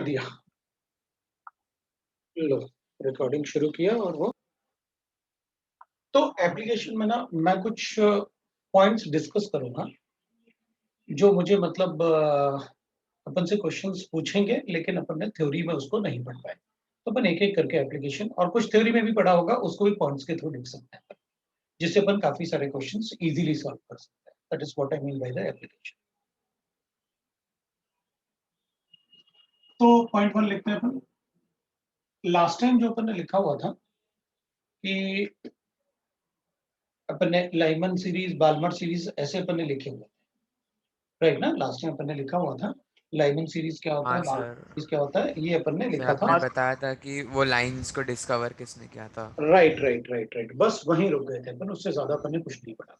दिया। लो, रिकॉर्डिंग शुरू किया और वो तो एप्लीकेशन में ना मैं कुछ पॉइंट्स डिस्कस करूंगा जो मुझे मतलब अपन से क्वेश्चंस पूछेंगे, लेकिन अपन ने थ्योरी में उसको नहीं पढ़ पाए, तो अपन एक एक करके एप्लीकेशन और कुछ थ्योरी में भी पढ़ा होगा उसको भी पॉइंट्स के थ्रू लिख सकते हैं, जिससे अपन काफी सारे क्वेश्चंस इजीली सॉल्व कर सकते हैं। That is what I mean by the application. तो पॉइंट वन लिखते हैं अपन। लास्ट टाइम जो अपन ने लिखा हुआ था कि अपन ने लाइमन सीरीज, बाल्मर सीरीज ऐसे अपन ने लिखे हुए, राइट ना? लास्ट टाइम अपन ने लिखा हुआ था लाइमन सीरीज क्या होता है, हाँ बाल्मर सर। सीरीज क्या होता है, ये अपन ने फिर लिखा आपने था। बताया था कि वो लाइंस को डिस्कवर किसने किया था। राइट राइट राइट राइट, बस वहीं रुक गए थे अपन, उससे ज्यादा अपन ने कुछ नहीं पढ़ा।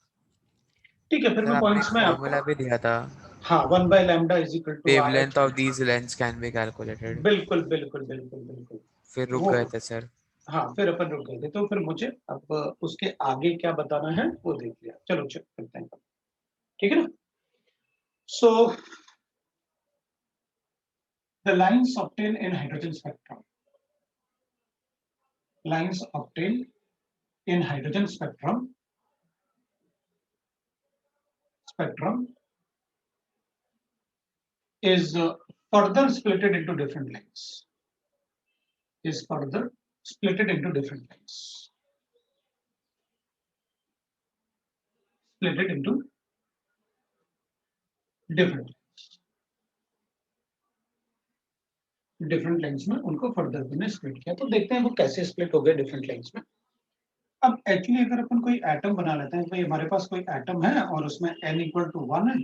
ठीक है, फिर सर मैं आपने एक पॉइंट्स में आपको, फॉर्मूला भी दिया था, हाँ, 1/λ is equal to R wavelength H. Of these lens can be calculated. बिल्कुल बिल्कुल बिल्कुल बिल्कुल। फिर रुक वो, गए थे सर। हाँ, फिर अपन रुक गए थे, तो फिर मुझे अब उसके आगे क्या बताना है वो देख लिया। चलो चेक करते हैं, ठीक है ना? So the lines obtain in hydrogen spectrum, lines obtain in hydrogen spectrum is further splitted into different lines, is further splitted into different lines, splitted into different different lines में उनको फर्दर मैंने split किया। तो देखते हैं वो कैसे split हो गए डिफरेंट लाइंस में। अब एक्चुअली अगर अपन कोई एटम बना लेते हैं, भाई हमारे पास कोई एटम है और उसमें n इक्वल टू 1 है,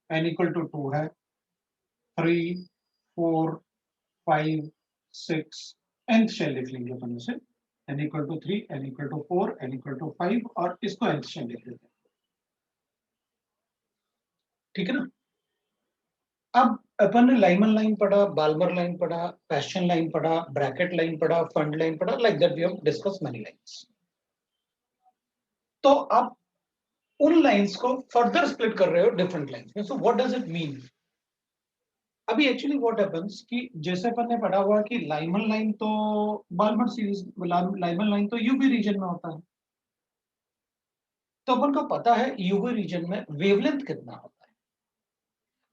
n इक्वल टू 2 है, 3 4 5 6, nth शेल लिख लेंगे अपन उसे, n equal to 3, n equal to 4, n equal to 5 और इसको nth शेल लिख लेते हैं, ठीक है ना? अब अपन ने लाइमन लाइन पढ़ा, बाल्मर लाइन पढ़ा, पैशन लाइन पढ़ा, ब्रैकेट लाइन पढ़ा, फंड लाइन पढ़ा, like that we have discuss many lines. तो आप उन लाइंस को फर्दर स्प्लिट कर रहे हो डिफरेंट लाइंस में। So what does it mean? अभी एक्चुअली व्हाट हैपेंस कि जैसे अपन ने पढ़ा हुआ कि लाइमन लाइन तो, बाल्मर सीरीज, लाइमन लाइन तो यूवी रीजन में होता है, तो अपन को पता है यूवी रीजन में वेवलेंथ कितना होता है।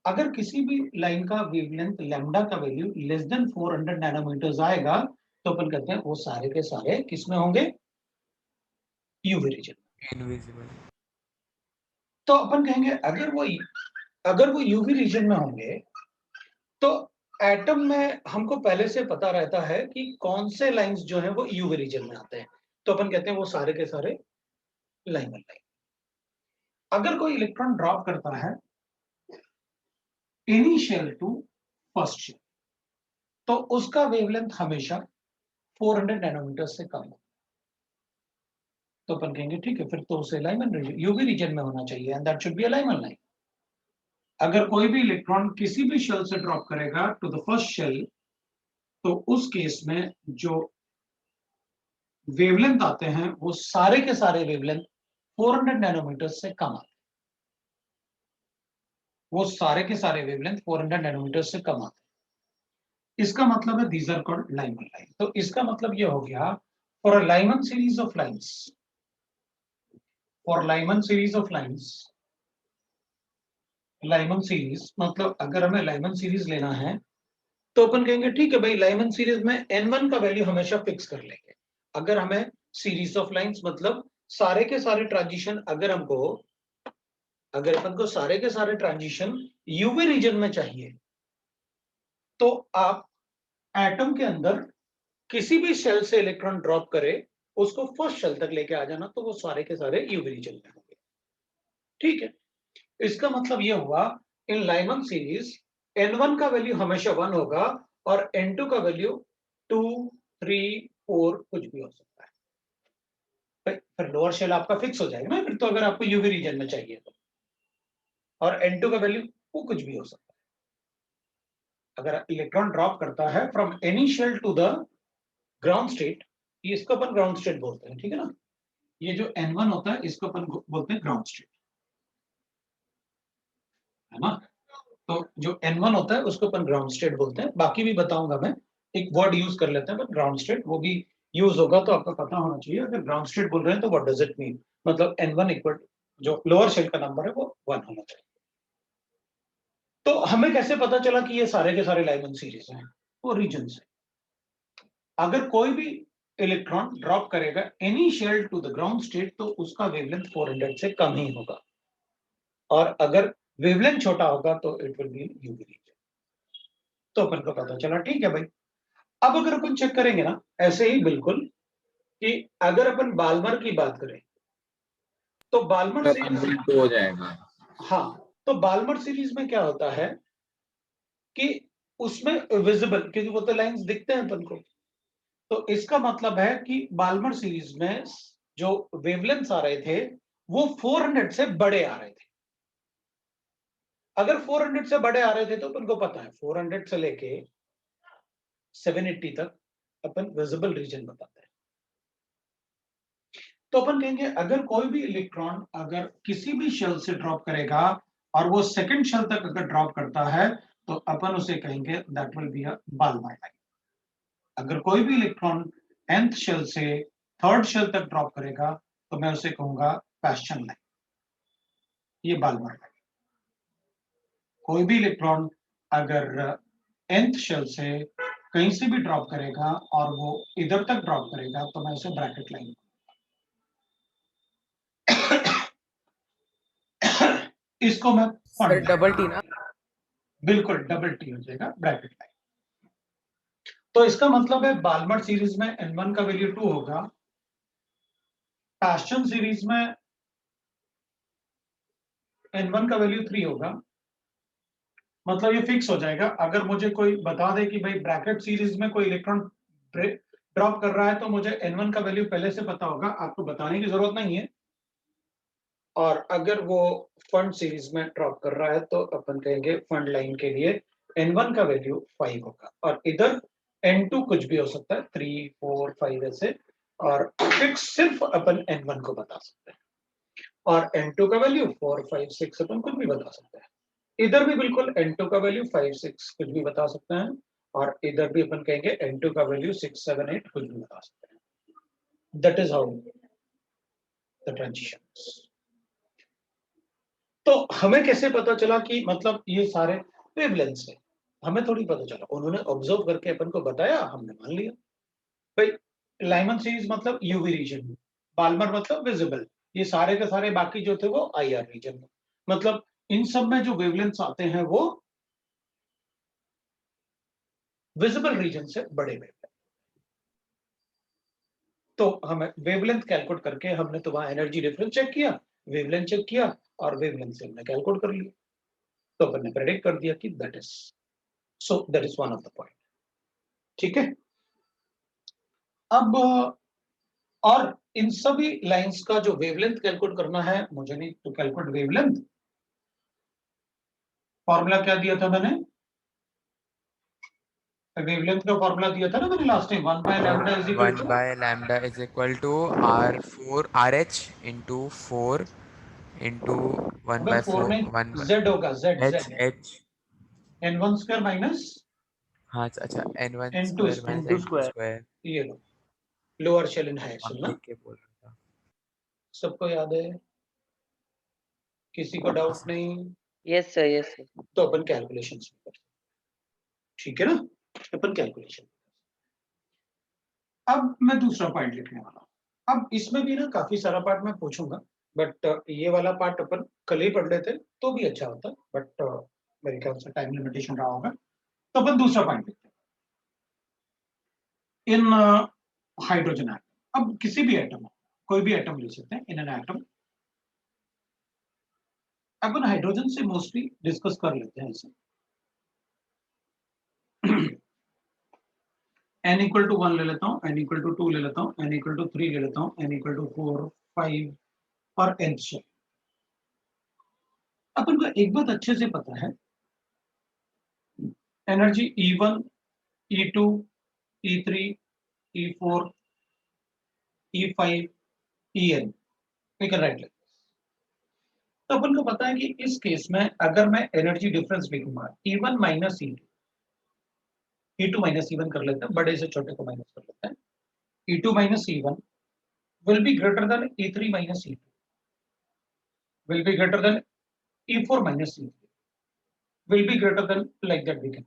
अगर किसी भी लाइन का वेवलेंथ लैम्डा का वैल्यू लेस देन 400 नैनोमीटर्स आएगा, तो अपन कहते हैं वो सारे के सारे किसमें होंगे? UV region. इनविजिबल। तो अपन कहेंगे अगर वो यूवी रीजन में होंगे, तो एटम में हमको पहले से पता रहता है कि कौन से लाइंस जो है वो यूवी रीजन में आते हैं, तो अपन कहते हैं वो सारे के सारे लाइमन लाइन। अगर कोई इलेक्ट्रॉन ड्रॉप करता है any shell to first shell, तो उसका वेवलेंथ हमेशा 400 नैनोमीटर से कम हो, तो अपन कहेंगे ठीक है, फिर तो उसे लाइमन रीजन, यूवी रीजन में होना चाहिए, and that should be a Lyman line. अगर कोई भी इलेक्ट्रॉन किसी भी शेल से ड्रॉप करेगा टू द फर्स्ट शेल, तो उस केस में जो वेवलेंथ आते हैं वो सारे के सारे वेवलेंथ 400 नैनोमीटर से कम आते हैं, वो सारे के सारे वेवलेंथ 400 नैनोमीटर से कम आते हैं। इसका मतलब है these are called Lyman line. तो इसका मतलब ये हो गया, for a Lyman series of lines, for Lyman series of lines, Lyman series मतलब अगर हमें लाइमन सीरीज लेना है, तो अपन कहेंगे ठीक है भाई, लाइमन सीरीज में n1 का वैल्यू हमेशा फिक्स कर लेंगे। अगर हमें सीरीज ऑफ लाइंस मतलब सारे के सारे ट्रांजिशन, अगर अपन को सारे के सारे ट्रांजिशन यूवी रीजन में चाहिए, तो आप एटम के अंदर किसी भी शेल से इलेक्ट्रॉन ड्रॉप करे, उसको फर्स्ट शेल तक लेके आ जाना, तो वो सारे के सारे यूवी रीजन में होंगे, ठीक है? इसका मतलब ये हुआ, इन लाइमन सीरीज n1 का वैल्यू हमेशा 1 होगा और n2 का वैल्यू 2 3 4 कुछ भी हो सकता है। फिर लोअर शेल आपका फिक्स हो जाएगा ना, फिर तो अगर आपको यूवी रीजन में चाहिए तो, और n2 का वैल्यू वो कुछ भी हो सकता है। अगर इलेक्ट्रॉन ड्रॉप करता है from any shell to the ground state, इसको अपन ग्राउंड स्टेट बोलते हैं, ठीक है ना? ये जो n1 होता है इसको अपन बोलते हैं ग्राउंड स्टेट, है ना? तो जो N1 होता है उसको अपन ग्राउंड स्टेट बोलते हैं, बाकी भी बताऊंगा मैं, एक वर्ड यूज कर लेते हैं पर ग्राउंड स्टेट वो भी यूज होगा तो आपको पता होना चाहिए। अगर ग्राउंड स्टेट बोल रहे हैं तो व्हाट डज इट मीन, मतलब N1 इक्वल जो लोअर शेल का नंबर है वो 1 होना चाहिए। तो हमें कैसे पता चला कि ये सारे के सारे लाइमन सीरीज हैं? वो रीजन से, अगर कोई भी इलेक्ट्रॉन ड्रॉप करेगा any shell to the ground state तो उसका वेवलेंथ 400 से कम ही होगा, और अगर वेवलेंथ छोटा होगा तो it will be UV region. तो अपन को पता चला, ठीक है भाई। अब अगर अपन चेक करेंगे ना ऐसे ही बिल्कुल, कि अगर अपन बाल्मर की बात करें तो बाल्मर सर सीरीज, 1.2 हो जाएगा। हाँ, तो बाल्मर सीरीज में क्या होता है कि उसमें विजिबल, क्योंकि वो तो लाइंस दिखते हैं अपन को, तो इसका मतलब है कि बाल्मर सीरीज में जो वेवलेंथ्स आ रहे थे वो 400 से बड़े आ रहे थे। अगर 400 से बड़े आ रहे थे तो अपन को पता है 400 से लेके 780 तक अपन विजिबल रीजन बताते हैं। तो अपन कहेंगे अगर कोई भी इलेक्ट्रॉन अगर किसी भी शेल से ड्रॉप करेगा और वो सेकंड शेल तक अगर ड्रॉप करता है तो अपन उसे कहेंगे that will be a Balmer line. अगर कोई भी इलेक्ट्रॉन nth शेल से थर्ड शेल तक ड्रॉप करेगा तो मैं उसे कहूंगा पास्चन लाइन, ये बाल्मर लाइन। कोई भी इलेक्ट्रॉन अगर nth शेल से कहीं से भी ड्रॉप करेगा और वो इधर तक ड्रॉप करेगा तो मैं उसे ब्रैकेट लाइन, इसको मैं सर डबल टी ना? बिल्कुल डबल टी हो जाएगा, ब्रैकेट लाइन। तो इसका मतलब है बाल्मर सीरीज में N1 का वैल्यू 2 होगा, पास्चन सीरीज में N1 का वैल्यू 3 होगा। मतलब ये फिक्स हो जाएगा। अगर मुझे कोई बता दे कि भाई ब्रैकेट सीरीज में कोई इलेक्ट्रॉन ड्रॉप कर रहा है तो मुझे N1 का वैल्यू पहले से पता होगा, आपको बताने की जरूरत नहीं है। और अगर वो फंड सीरीज में ड्रॉप कर रहा है तो अपन कहेंगे फंड लाइन के लिए N1 का वैल्यू 5 होगा, और इधर N2 कुछ भी हो सकता है, 3 4 5 ऐसे, और फिक्स सिर्फ अपन N1 को बता सकते हैं, और N2 का वैल्यू 4 5 6 अपन कुछ भी बता सकते हैं। इधर भी बिल्कुल N2 का वैल्यू 5 6 कुछ भी बता सकते हैं, और इधर भी अपन कहेंगे N2 का वैल्यू 6 7 8 कुछ भी बता सकते हैं। That is how the transition. तो हमें कैसे पता चला कि मतलब ये सारे वेवलेंथ्स है? हमें थोड़ी पता चला, उन्होंने ऑब्जर्व करके अपन को बताया, हमने मान लिया। भाई लाइमन सीरीज मतलब यूवी रीजन, बाल्मर मतलब विजिबल, ये सारे के सारे बाकी जो थे वो आईआर रीजन में, मतलब इन सब में जो वेवलेंथ्स आते हैं वो विजिबल रीजन से बड़े वेवलेंथ। तो हमें वेवलेंथ कैलकुलेट करके हमने तो वहां एनर्जी डिफरेंस चेक किया, वेवलेंथ चेक किया, और वेवलेंथ से हमने कैलकुलेट कर लिया, तो अपन ने प्रेडिक्ट कर दिया कि that is, so that is one of the point. ठीक है। अब और इन सभी लाइंस का जो वेवलेंथ कैलकुलेट करना है, मुझे नहीं तो कैलकुलेट वेवलेंथ, फॉर्मूला क्या दिया था मैंने? वेवलेंथ का फॉर्मूला दिया था ना मैंने last time, 1 by lambda is equal 1 to, by lambda is equal to R4 RH into 4 into 1 अबे by 4 4 नहीं, 1 by z होगा, z H z H। n1 square minus हाँ अच्छा n1 n2 square square, minus N2 n2 square. square। ये लो, lower shell and higher हाँ shell ना, ठीक है बोल रहा था। सबको याद है? किसी को हाँ डाउट सर। नहीं? Yes sir, yes sir. तो अपन कैलकुलेशन करते हैं, ठीक है ना? अपन कैलकुलेशन। अब मैं दूसरा पॉइंट लिखने वाला हूं। अब इसमें भी ना काफी सारा पार्ट मैं पूछूंगा, बट ये वाला पार्ट अपन कल ही पढ़ लेते तो भी अच्छा होता, बट मेरे ख्याल से टाइम लिमिटेशन रहा होगा, तो अपन दूसरा पॉइंट लिखते हैं। इन हाइड्रोजन एटम, अब किसी भी एटम, कोई भी एटम ले सकते हैं in an atom, upon hydrogen से मोस्टली डिस्कस कर लेते हैं इसे। n इक्वल टू 1 ले लेता हूँ, n इक्वल टू 2 ले लेता हूँ, n इक्वल टू 3 ले लेता हूँ, n इक्वल टू 4 5 और n से। अपन को एक बात अच्छे से पता है, energy E1 E2 E3 E4 E5 En, we can write like this। तो अपन को पता है कि इस केस में अगर मैं एनर्जी डिफरेंस लिखूंगा E1 minus E2 minus E1 कर लेते हैं, बड़े से छोटे को माइनस कर लेते हैं, E2 minus E1 will be greater than E3 minus E2, will be greater than E4 minus E3, will be greater than, like that we can.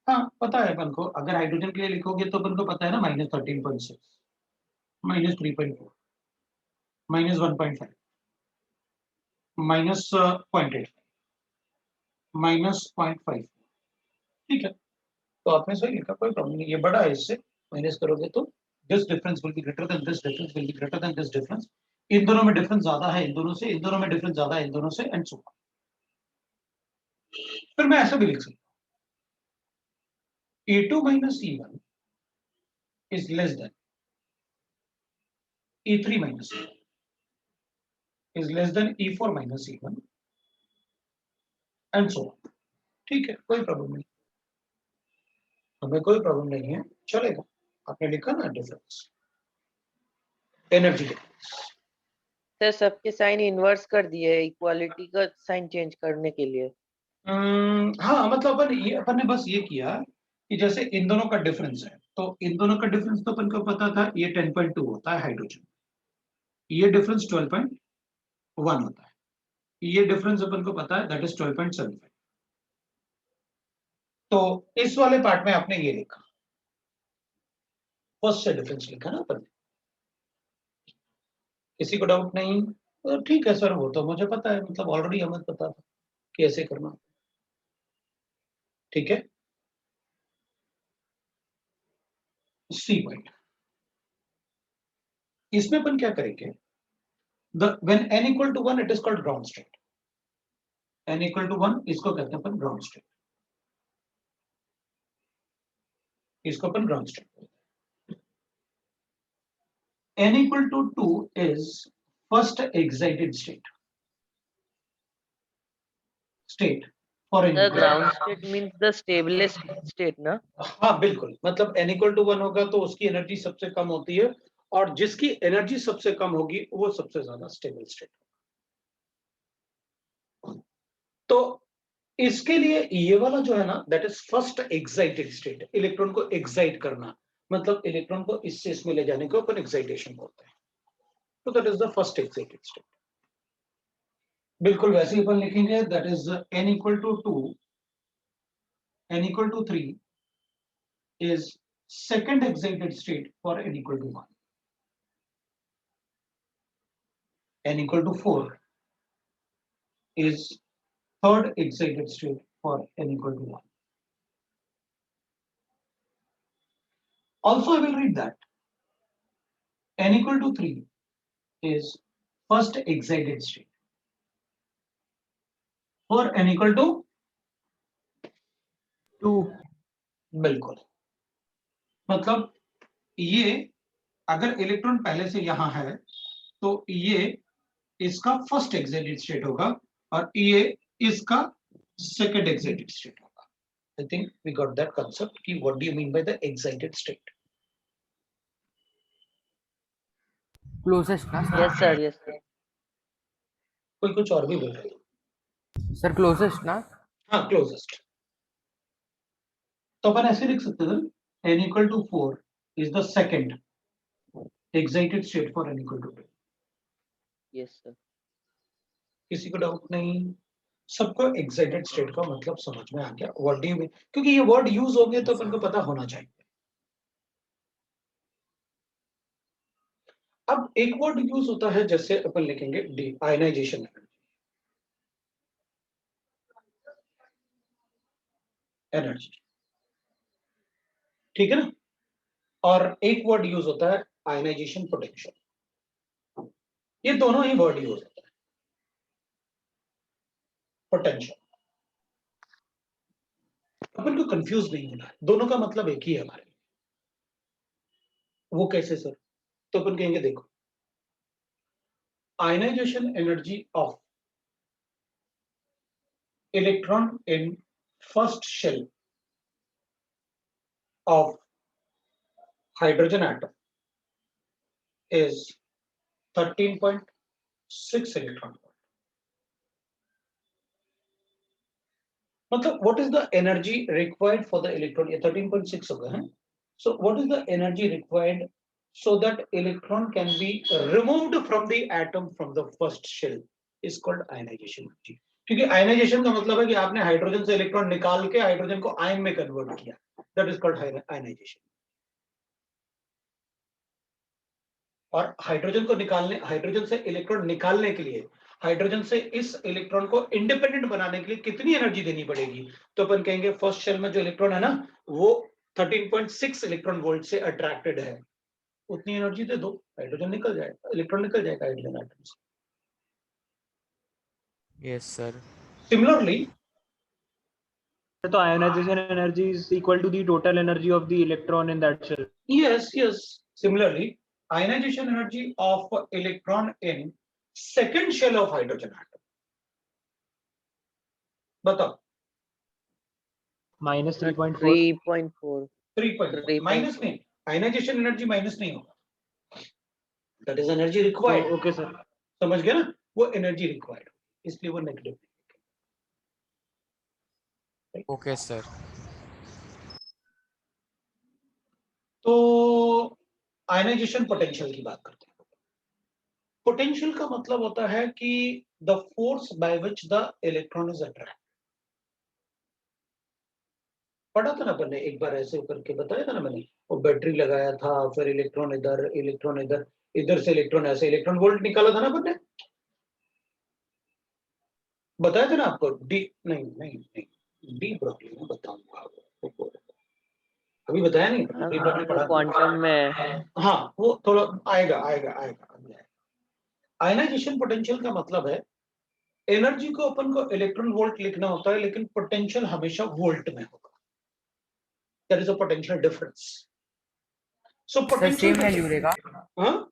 हाँ पता है अपन को, अगर हाइड्रोजन के लिए लिखोगे तो अपन को पता है ना, -13.6, -3.4, -1.5, -0.8, -0.5, ठीक है। तो आपने सही लिखा, कोई प्रॉब्लम नहीं, ये बड़ा है, इससे माइनस करोगे तो this difference will be greater than this difference will be greater than this difference, इन दोनों में डिफरेंस ज्यादा है इन दोनों से, इन दोनों में डिफरेंस ज्यादा है इन दोनों से, एंड सो। फिर मैं ऐसा भी लिख सकता हूं E2 minus E1 is less than E3 minus E1 is less than E4 minus E1 and so on। ठीक है, कोई प्रॉब्लम नहीं, हमें कोई प्रॉब्लम नहीं है, चलेगा। आपने लिखा ना डिफरेंस, एनर्जी डिफरेंस। सर सबके साइन इन्वर्स कर दिए, इक्वालिटी का साइन चेंज करने के लिए। हाँ मतलब अपन ने बस ये किया कि जैसे इन दोनों का डिफरेंस है, तो इन दोनों का डिफरेंस तो अपन को पता था, ये 10.2 होता है हाइड्रोजन, ये डिफरेंस 12.1 होता है, ये डिफरेंस अपन को पता है दैट इज 12.75। तो इस वाले पार्ट में आपने ये लिखा, फर्स्ट से डिफरेंस लिखा ना अपन ने। किसी को डाउट नहीं? तो ठीक है सर, वो तो मुझे पता है, मतलब ऑलरेडी हमें पता था कि ऐसे करना, ठीक है। सी पॉइंट, इसमें अपन क्या करेंगे, when n equal to 1 it is called ground state, n equal to 1 इसको कहते हैं अपन ग्राउंड स्टेट, इसको अपन ग्राउंड स्टेट कहते हैं। n equal to 2 is first excited state for n the equal ground state means the stablest state ना। हाँ बिल्कुल, मतलब n इक्वल टू 1 होगा तो उसकी एनर्जी सबसे कम होती है, और जिसकी एनर्जी सबसे कम होगी वो सबसे ज्यादा स्टेबल स्टेट। तो इसके लिए ये वाला जो है ना, that is first excited state, electron को एक्साइट करना, मतलब इलेक्ट्रॉन को इससे इसमें ले जाने को अपन एक्साइटेशन बोलते हैं, तो that is the first excited state. बिल्कुल वैसे ही अपन लिखेंगे, that is n equal to 2, n equal to 3 is second excited state for n equal to 1, n equal to 4 is third excited state for n equal to 1. Also I will read that n equal to 3 is first excited state for n equal to 2। बिल्कुल, मतलब ये अगर electron पहले से यहां है तो ये इसका फर्स्ट एक्साइटेड स्टेट होगा और ये इसका सेकंड एक्साइटेड स्टेट होगा। I think we got that concept कि what do you mean by the excited state? Closest ना यस सर, यस सर। कोई कुछ और भी बोल रहे हो? सर, क्लोजेस्ट ना। हाँ क्लोजेस्ट, तो अपन ऐसे लिख सकते हैं, n equal to 4 is the second excited state for n equal to 2। Yes sir. किसी को डाउट नहीं? सबको एक्साइटेड स्टेट का मतलब समझ में आ गया? व्हाट डू यू मीन, क्योंकि ये वर्ड यूज हो गए तो अपन को पता होना चाहिए। अब एक वर्ड यूज होता है, जैसे अपन लिखेंगे डी आयनाइजेशन एनर्जी, ठीक है ना, और एक वर्ड यूज होता है आयनाइजेशन पोटेंशियल, ये दोनों ही वर्ड यूज होता है। पोटेंशियल, अपन को कंफ्यूज नहीं होना है, दोनों का मतलब एक ही है हमारे लिए। वो कैसे सर? तो अपन कहेंगे देखो, ionisation energy of electron in first shell of hydrogen atom is 13.6 electron volt. मतलब what is the energy required for the electron, ये 13.6 हो गया है. So what is the energy required so that electron can be removed from the atom from the first shell is called ionization energy. क्योंकि ionization का मतलब है कि आपने हाइड्रोजन से इलेक्ट्रॉन निकाल के हाइड्रोजन को आयन में कन्वर्ट किया, दैट इज कॉल्ड आयनाइजेशन. और हाइड्रोजन को निकालने, हाइड्रोजन से इलेक्ट्रॉन निकालने के लिए, हाइड्रोजन से इस इलेक्ट्रॉन को इंडिपेंडेंट बनाने के लिए कितनी एनर्जी देनी पड़ेगी? तो अपन कहेंगे फर्स्ट शेल में जो इलेक्ट्रॉन है ना, वो 13.6 इलेक्ट्रॉन वोल्ट से अट्रैक्टेड है, उतनी एनर्जी दे दो, हाइड्रोजन निकल जाएगा, इलेक्ट्रॉन निकल जाएगा हाइड्रोजन एटम से. Yes, sir. सिमिलरली, तो ionisation energy is equal to the total energy of the electron in that shell. yes, similarly ionization energy of electron in second shell of hydrogen atom, बताओ. Minus 3.4. 3.4. 3.4 minus नहीं, ionization energy minus नहीं होगा, that is energy required. Okay sir, समझ गए ना, वो energy required, इसलिए वो नेगेटिव. Okay, sir. तो आयनाइजेशन पोटेंशियल की बात करते हैं. पोटेंशियल का मतलब होता है कि the force by which the electron is attract. पढ़ा था ना मैंने एक बार, ऐसे करके बताया था ना मैंने, वो बैटरी लगाया था, फिर इलेक्ट्रॉन इधर, इलेक्ट्रॉन इधर, इधर से इलेक्ट्रॉन ऐसे, इलेक्ट्रॉन वोल्ट निकाला था ना मैंने, बताया था ना आपको. डी नहीं नहीं नहीं, डी ब्रॉगली में बताऊंगा आपको, अभी बताया नहीं, डी ब्रॉगली पढ़ा. क्वांटम में हाँ, वो थोड़ा आएगा आएगा आएगा. आयनाइजेशन पोटेंशियल का मतलब है एनर्जी को अपन को इलेक्ट्रॉन वोल्ट लिखना होता है, लेकिन पोटेंशियल हमेशा वोल्ट में होगा. There is a potential difference. So sir potential same value रहेगा, हाँ,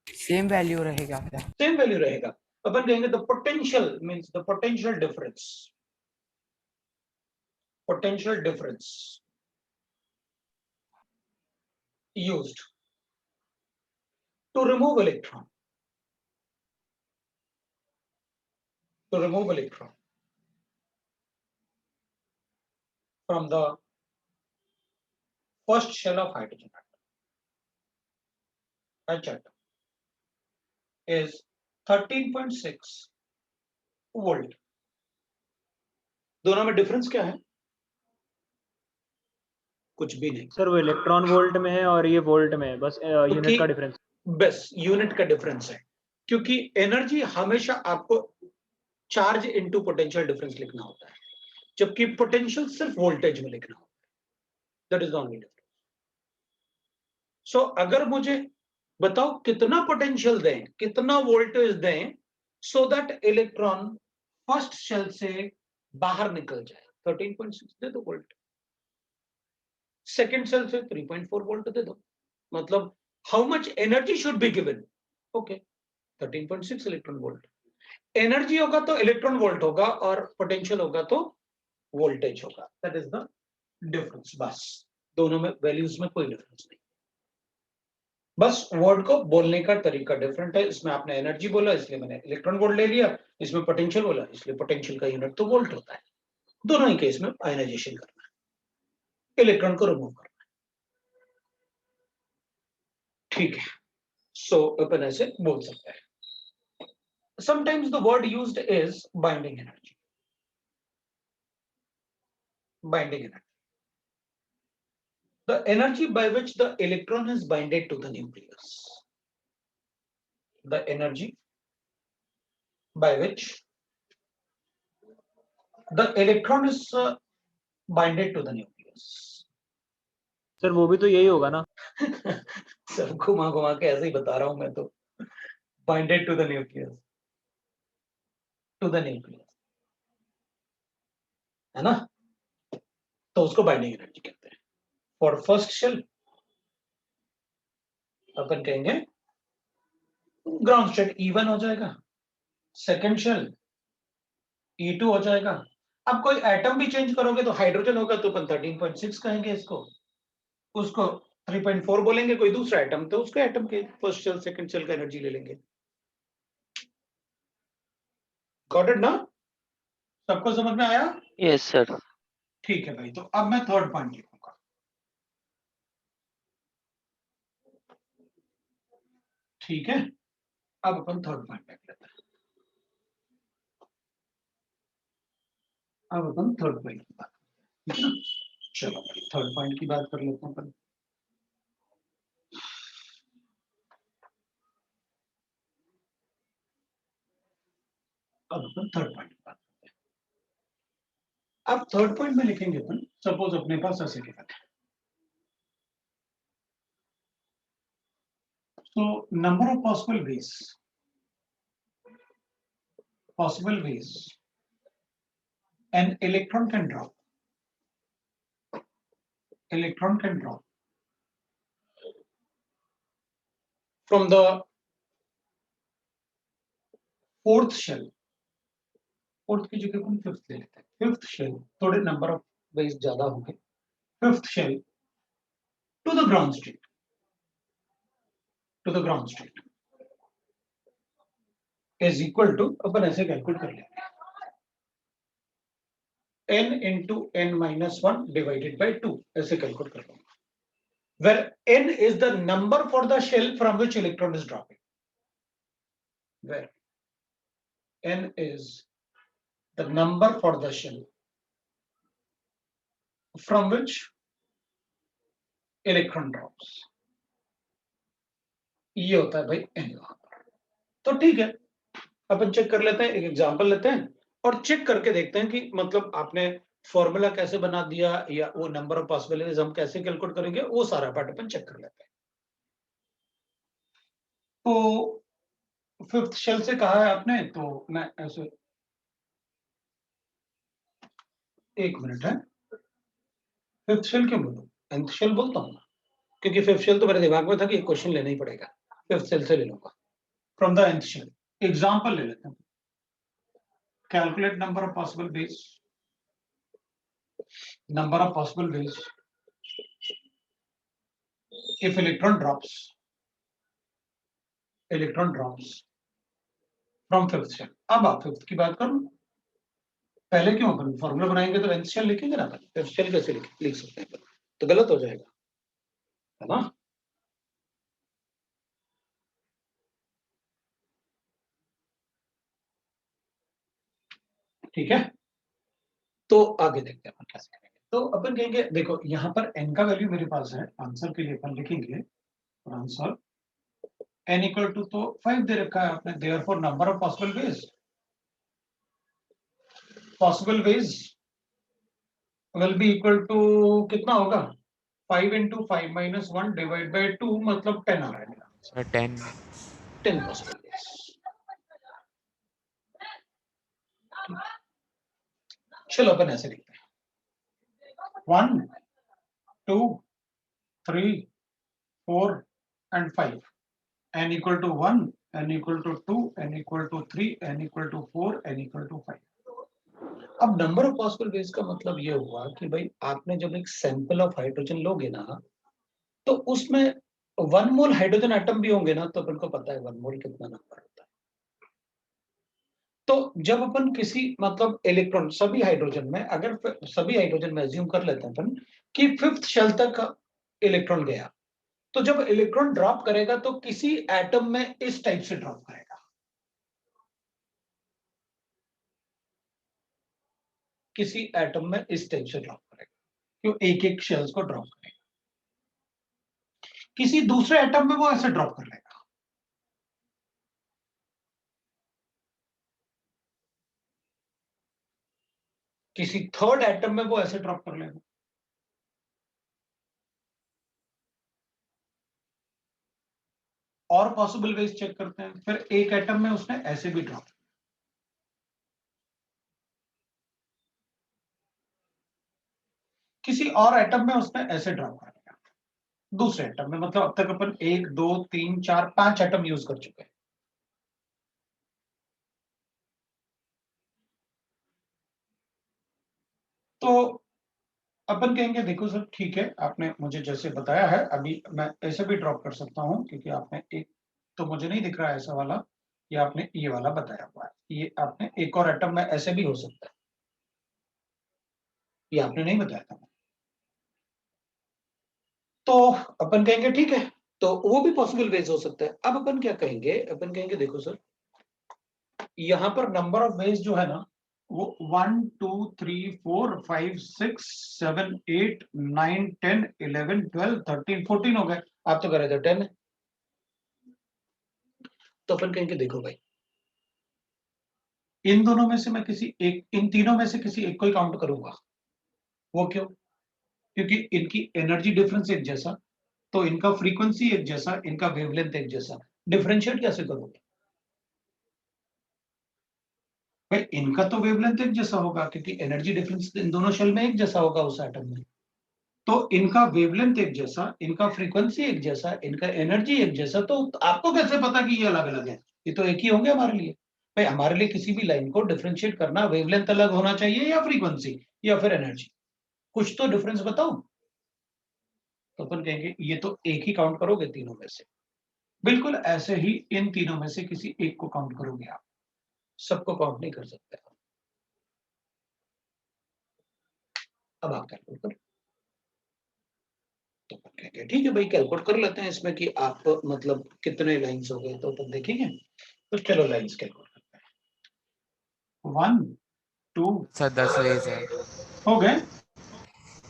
सेम वैल्यू रहेगा क्या? सेम वैल्यू रहेगा. अपन कहेंगे the potential means the potential difference, potential difference used to remove electron, to remove electron from the first shell of hydrogen atom. H atom is 13.6 volt. दोनों में difference क्या है? कुछ भी नहीं, सर वो इलेक्ट्रॉन वोल्ट में है और ये वोल्ट में है, बस यूनिट का डिफरेंस. बस यूनिट का डिफरेंस है. क्योंकि एनर्जी हमेशा आपको चार्ज इनटू पोटेंशियल डिफरेंस लिखना होता है, जबकि पोटेंशियल सिर्फ वोल्टेज में लिखना होता है. That is the only difference. So अगर मुझे बताओ कितना पोटेंशियल दें, कितना वोल्टेज दें, so that electron first shell से बाहर निकल जाए, 13.6 दे दो वोल्ट. सेकेंड सेल से 3.4 वोल्ट दे दो. मतलब how much energy should be given? Okay, 13.6 electron volt. Energy होगा तो इलेक्ट्रॉन वोल्ट होगा, और पोटेंशियल होगा तो वोल्टेज होगा. That is the difference. बस दोनों में वैल्यूज में कोई डिफरेंस नहीं, बस वर्ड को बोलने का तरीका डिफरेंट है. इसमें आपने एनर्जी बोला इसलिए मैंने इलेक्ट्रॉन वोल्ट ले लिया, इसमें पोटेंशियल बोला इसलिए पोटेंशियल का यूनिट तो वोल्ट होता है. दोनों ही केस में आयनाइजेशन करना है, इलेक्ट्रॉन को रिमूव करना है. ठीक है, सो अपन ऐसे बोल सकते हैं. Sometimes the word used is binding energy. Binding energy, the energy by which the electron is binded to the nucleus. The energy by which the electron is binded to the nucleus. Sir वो भी तो यही होगा ना. सब घुमा घुमा के ऐसे ही बता रहा हूं मैं तो. Binded to the nucleus, to the nucleus, है ना? तो उसको बाइंडिंग एनर्जी कहते हैं. फॉर फर्स्ट शेल अपन कहेंगे ग्राउंड स्टेट E1 हो जाएगा, सेकेंड शेल E2 हो जाएगा. अब कोई एटम भी चेंज करोगे तो हाइड्रोजन होगा तो अपन 13.6 कहेंगे इसको, उसको 3.4 बोलेंगे. कोई दूसरा एटम तो उसके एटम के फर्स्ट शेल सेकंड शेल का एनर्जी ले लेंगे. गॉट इट ना? सबको समझ में आया? Yes sir. ठीक है भाई, तो अब मैं थर्ड पॉइंट लिखूंगा। ठीक है, अब अपन थर्ड पॉइंट लिख लेते हैं। अब अपन थर्ड पॉइंट की बात, ठीक है ना। चलो भाई थर्ड पॉइंट की बात कर लेते हैं अपन। अब अपन थर्ड पॉइंट की बात करते हैं। अब थर्ड पॉइंट में लिखेंगे अपन, सपोज अपने पास ऐसे लिखा है, so number of possible ways an electron can drop from the fourth shell, fourth की जगह अपन फिफ्थ ले लेते हैं, फिफ्थ शेल, थोड़े नंबर ऑफ वेज ज्यादा होंगे, fifth shell to the ground state is equal to, अपन ऐसे कैलकुलेट कर लेंगे, n into n minus 1 divided by 2, ऐसे कैलकुलेट कर लेंगे, where n is the number for the shell from which electron is dropping, where n is the number for the shell from which electron drops, ये होता है भाई n वहां पर। तो ठीक है, अपन चेक कर लेते हैं, एक एग्जांपल लेते हैं और चेक करके देखते हैं कि मतलब आपने फॉर्मूला कैसे बना दिया या वो नंबर ऑफ पॉसिबिलिटीज हम कैसे कैलकुलेट करेंगे, वो सारा पार्ट अपन चेक कर लेते हैं। तो फिफ्थ शेल से कहा है आपने, तो मैं ऐसे, एक मिनट है, फिफ्थ शेल क्यों बोलूं, nth शेल बोलता हूँ, क्योंकि फिफ्थ शेल तो मेरे दिमाग में था कि क्वेश्चन लेना ही पड़ेगा, फिफ्थ शेल से ले लूंगा, from the nth shell. Example ले लेते हैं, calculate number of possible ways, if electron drops from fifth shell। अब आप फिफ्थ की बात करो, पहले क्यों अपन फॉर्मूला बनाएंगे तो nth शेल लिखेंगे ना, फिफ्थ शेल कैसे लिख सकते हैं, तो गलत हो जाएगा, है ना। ठीक है, तो आगे देखते हैं अपन कैसे करेंगे। तो अपन कहेंगे देखो यहाँ पर n का वैल्यू मेरे पास है, आंसर के लिए अपन लिखेंगे, आंसर n इक्वल टू, तो 5 दे रखा है आपने, therefore number of possible ways will be equal to, कितना होगा, 5 into 5 minus 1 divided by 2, मतलब 10 आ रहा है मेरा आंसर, 10 पॉसिबल वेज। चलो अपन ऐसे लिखते हैं, 1 2 3 4 and 5, n equal to 1, n equal to 2, n equal to 3, n equal to 4, n equal to 5। अब नंबर ऑफ पॉसिबल वेज का मतलब ये हुआ कि भाई आपने जब एक सैंपल ऑफ हाइड्रोजन लोगे ना, तो उसमें 1 मोल हाइड्रोजन एटम भी होंगे ना, तो अपन को पता है 1 मोल कितना नंबर होता है। तो जब अपन किसी मतलब इलेक्ट्रॉन, सभी हाइड्रोजन में, अगर सभी हाइड्रोजन में अज्यूम कर लेते हैं अपन कि फिफ्थ शेल तक इलेक्ट्रॉन गया, तो जब इलेक्ट्रॉन ड्रॉप करेगा तो किसी एटम में इस टाइप से ड्रॉप करेगा, किसी एटम में इस टाइप से ड्रॉप करेगा, क्यों, एक एक शेल्स को ड्रॉप करेगा, किसी दूसरे एटम में वो ऐसे ड्रॉप कर लेगा, किसी थर्ड एटम में वो ऐसे ड्रॉप कर लेगा, और पॉसिबल वेज चेक करते हैं, फिर एक एटम में उसने ऐसे भी ड्रॉप, किसी और एटम में उसने ऐसे ड्रॉप कर लिया, दूसरे एटम में, मतलब अब तक अपन 1 2 3 4 5 एटम यूज कर चुके हैं। तो अपन कहेंगे देखो सर ठीक है, आपने मुझे जैसे बताया है, अभी मैं ऐसे भी ड्रॉप कर सकता हूं, क्योंकि आपने एक, तो मुझे नहीं दिख रहा है ऐसा वाला, ये आपने ये वाला बताया हुआ है, ये आपने एक और एटम में ऐसे भी हो सकता है, ये आपने नहीं बताया था। तो अपन कहेंगे ठीक है, तो वो भी पॉसिबल वेज हो सकता है। अब अपन क्या कहेंगे, अपन कहेंगे देखो सर, यहां पर नंबर ऑफ वेज जो है ना वो 1 2 3 4 5 6 7 8 9 10 11 12 13 14 हो गए। आप तो कह रहे थे 10 है। तो अपन कहेंगे देखो भाई, इन दोनों में से मैं किसी एक, इन तीनों में से किसी एक को ही काउंट करूंगा। वो क्यों? क्योंकि इनकी एनर्जी डिफरेंस एक जैसा, तो इनका फ्रीक्वेंसी एक जैसा, इनका वेवलेंथ एक जैसा। डिफरेंशिएट कैसे करोगे भाई? इनका तो वेवलेंथ एक जैसा होगा क्योंकि एनर्जी डिफरेंस इन दोनों शेल में एक जैसा होगा उस एटम में। तो इनका वेवलेंथ एक जैसा, इनका फ्रीक्वेंसी एक जैसा, इनका एनर्जी एक जैसा, तो आपको कैसे पता कि ये अलग अलग है? ये तो एक ही होंगे हमारे लिए। भाई हमारे लिए किसी भी लाइन को डिफरेंशिएट करना, वेवलेंथ अलग होना चाहिए या फ्रीक्वेंसी या फिर एनर्जी, कुछ तो डिफरेंस बताओ। तो अपन कहेंगे ये तो एक ही काउंट करोगे तीनों में से। बिल्कुल ऐसे ही इन तीनों में से किसी एक को काउंट करोगे आप, सबको काउंट नहीं कर सकते। अब आप कैलकुलेट करो। तो अपन कहेंगे ठीक है भाई, कैलकुलेट कर लेते हैं इसमें कि आप मतलब कितने लाइंस हो गए, तो अपन देखेंगे। तो चलो लाइंस कैलकुलेट करते हैं। 1 2 सर 10 वेज है। हो गए,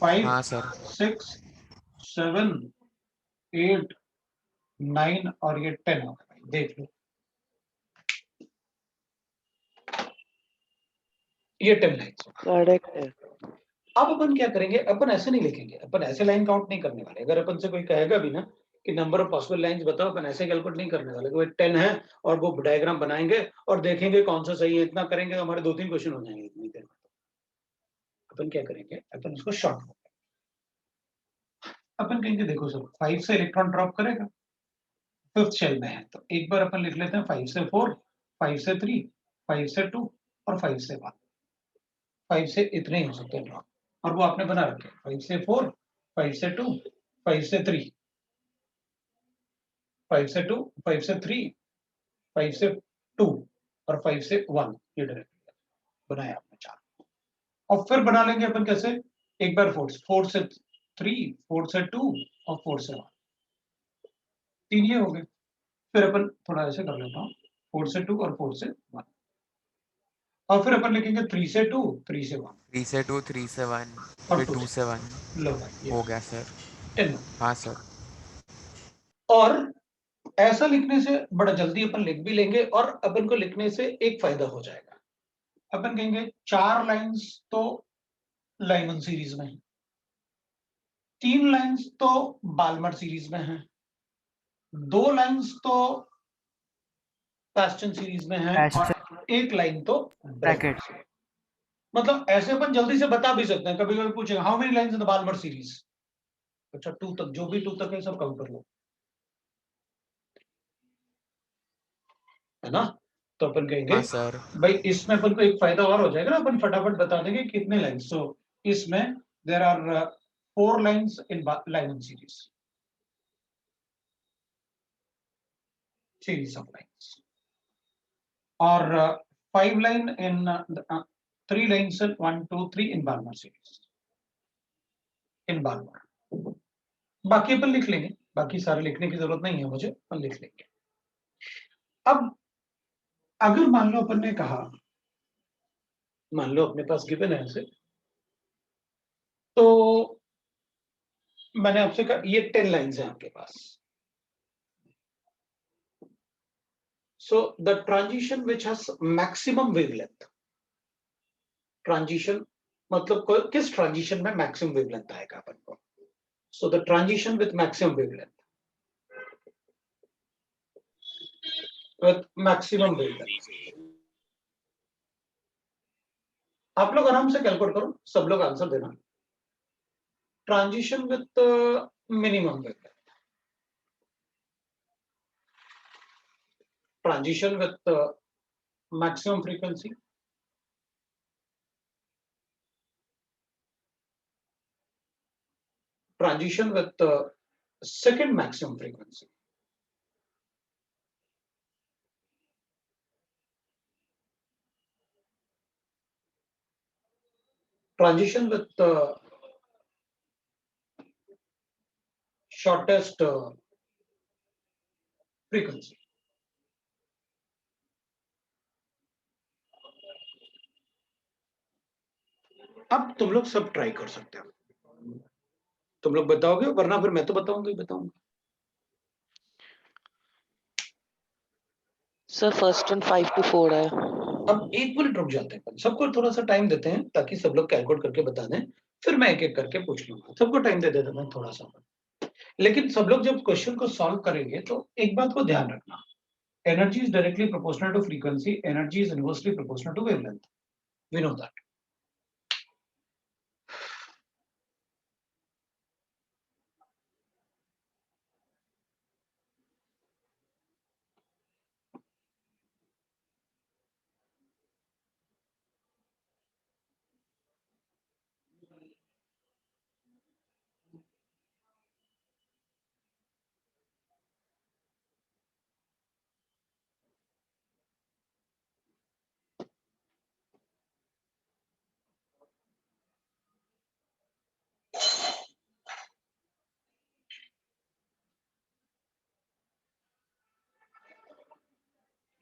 5 हाँ सर। 6 7 8 9 और ये 10 हो गए भाई, देख लो ये 10 लाइंस। करेक्ट है। अब अपन क्या करेंगे, अपन ऐसे नहीं लिखेंगे, अपन ऐसे लाइन काउंट नहीं करने वाले। अगर अपन से कोई कहेगा भी ना कि नंबर ऑफ पॉसिबल लाइंस बताओ, अपन ऐसे कैलकुलेट नहीं करने वाले कि भाई 10 है और वो डायग्राम बनाएंगे और देखेंगे कौन सा सही है। इतना करेंगे तो हमारे 2-3 क्वेश्चन हो जाएंगे इतनी देर में। अपन क्या करेंगे, अपन इसको शॉर्ट, अपन कहेंगे देखो सर 5 से इलेक्ट्रॉन ड्रॉप करेगा, फिफ्थ शेल में है, तो एक बार अपन लिख लेते हैं 5 से 4, 5 से 3, 5 से 2 और 5 से 1। 5 से इतने ही हो सकते हैं ड्रॉप, और वो आपने बना रखे 5 से 4, 5 से 2, 5 से 3, 5 से 2, 5 से 3, 5 से 2 और 5 से 1। ये डायरेक्ट बनाया आपने 4। और फिर बना लेंगे अपन कैसे, एक बार 4 से 3, 4 से 2 और 4 से 1। 3 ये हो गए। फिर अपन थोड़ा ऐसे कर लेता हूँ, 4 से 2 और 4 से 1। और फिर अपन लिखेंगे 3 से 2, 3 से 1 3 से 2, 3 से 1, और फिर 2 से 1। लो भाई हो गया सर। 10। हाँ सर। और ऐसा लिखने से बड़ा जल्दी अपन लिख भी लेंगे, और अपन को लिखने से एक फायदा हो जाएगा। अपन कहेंगे 4 लाइंस तो लाइमन सीरीज में है, 3 लाइंस तो बाल्मर सीरीज में है, 2 लाइंस तो पैस्टन सीरीज में है, और एक लाइन तो ब्रैकेट। मतलब ऐसे अपन जल्दी से बता भी सकते हैं। कभी कभी पूछेगा how many lines in the Balmer series, अच्छा 2 तक, जो भी 2 तक है सब काउंट कर लो, है ना? तो अपन कहेंगे हाँ सर। भाई इसमें अपन को एक फायदा और हो जाएगा ना, अपन फटाफट बता देंगे कितने लाइंस। सो इसमें there are 4 lines in line series, series of lines, और 5 line in 3 lines, 1 2 3 in Balmer series, in Balmer. बाकी अपन लिख लेंगे, बाकी सारे लिखने की जरूरत नहीं है मुझे, अपन लिख लेंगे। अब अगर मान लो अपन ने कहा, मान लो अपने पास गिवन है ऐसे, तो मैंने आपसे कहा ये 10 लाइंस है आपके पास। So the transition which has maximum wavelength, transition मतलब किस ट्रांजिशन में मैक्सिमम वेवलेंथ आएगा अपन को? So the transition with maximum wavelength, with maximum wavelength. आप लोग आराम से कैलकुलेट करो, सब लोग आंसर देना। Transition with minimum wavelength, transition with maximum frequency, transition with second maximum frequency, transition with the shortest frequency. अब तुम लोग सब ट्राई कर सकते हो, तुम लोग बताओगे, वरना फिर मैं तो बताऊंगा। सर फर्स्ट वन 5 to 4 है। अब 1 मिनट रुक जाते हैं, सबको थोड़ा सा टाइम देते हैं ताकि सब लोग कैलकुलेट करके बता दें, फिर मैं एक एक करके पूछ लूंगा, सबको टाइम दे देता मैं थोड़ा सा। लेकिन सब लोग जब क्वेश्चन को सॉल्व करेंगे तो एक बात को ध्यान रखना, energy is directly proportional to frequency, energy is inversely proportional to wavelength, we know that.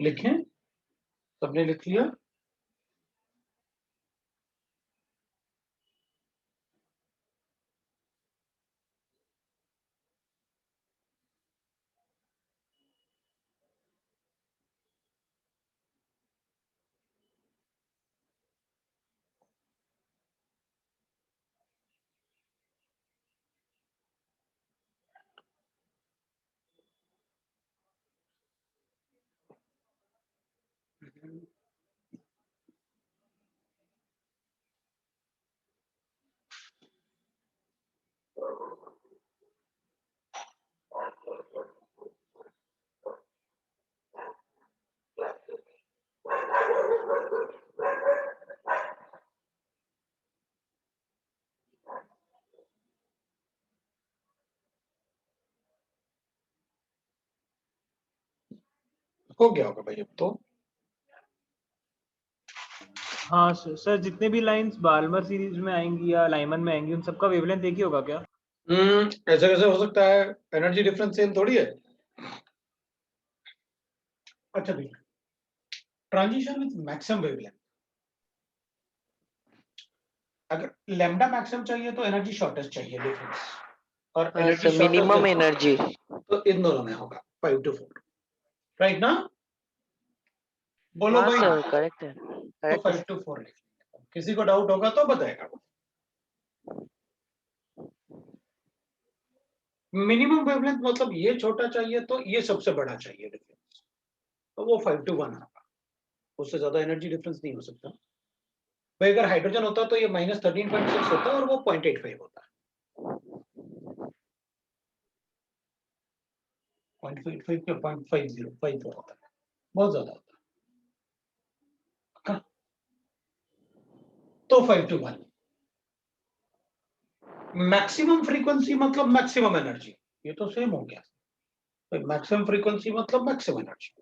लिखें, सबने लिख लिया? हो गया होगा भाई अब तो। हाँ सर, जितने भी लाइंस बाल्मर सीरीज में आएंगी या लाइमन में आएंगी, उन सबका वेवलेंथ एक ही होगा क्या? ऐसे कैसे हो सकता है, एनर्जी डिफरेंस सेम थोड़ी है। अच्छा देख, ट्रांजिशन विद मैक्सिमम वेवलेंथ, अगर लैम्डा मैक्सिमम चाहिए तो एनर्जी शॉर्टेस्ट चाहिए डिफरेंस, और हाँ एनर्जी सर, मिनिमम एनर्जी। तो इन दोनों में होगा 5 to 4, राइट ना? बोलो हाँ भाई। सर, करेक्ट है, तो करेक्ट है। 5 to 4 लिख लेंगे। किसी को डाउट होगा तो बताएगा। मिनिमम वेवलेंथ मतलब ये छोटा चाहिए तो ये सबसे बड़ा चाहिए डिफरेंस, तो वो 5 to 1 होगा, उससे ज्यादा एनर्जी डिफरेंस नहीं हो सकता भाई। अगर हाइड्रोजन होता तो ये -13.6 होता और वो 0.85 होता, 0.85 के 0.50 होता है, बहुत ज्यादा होता है। तो 5 to 1 मैक्सिमम फ्रीक्वेंसी मतलब मैक्सिमम एनर्जी, ये तो सेम हो गया। तो मैक्सिमम फ्रीक्वेंसी मतलब मैक्सिमम एनर्जी,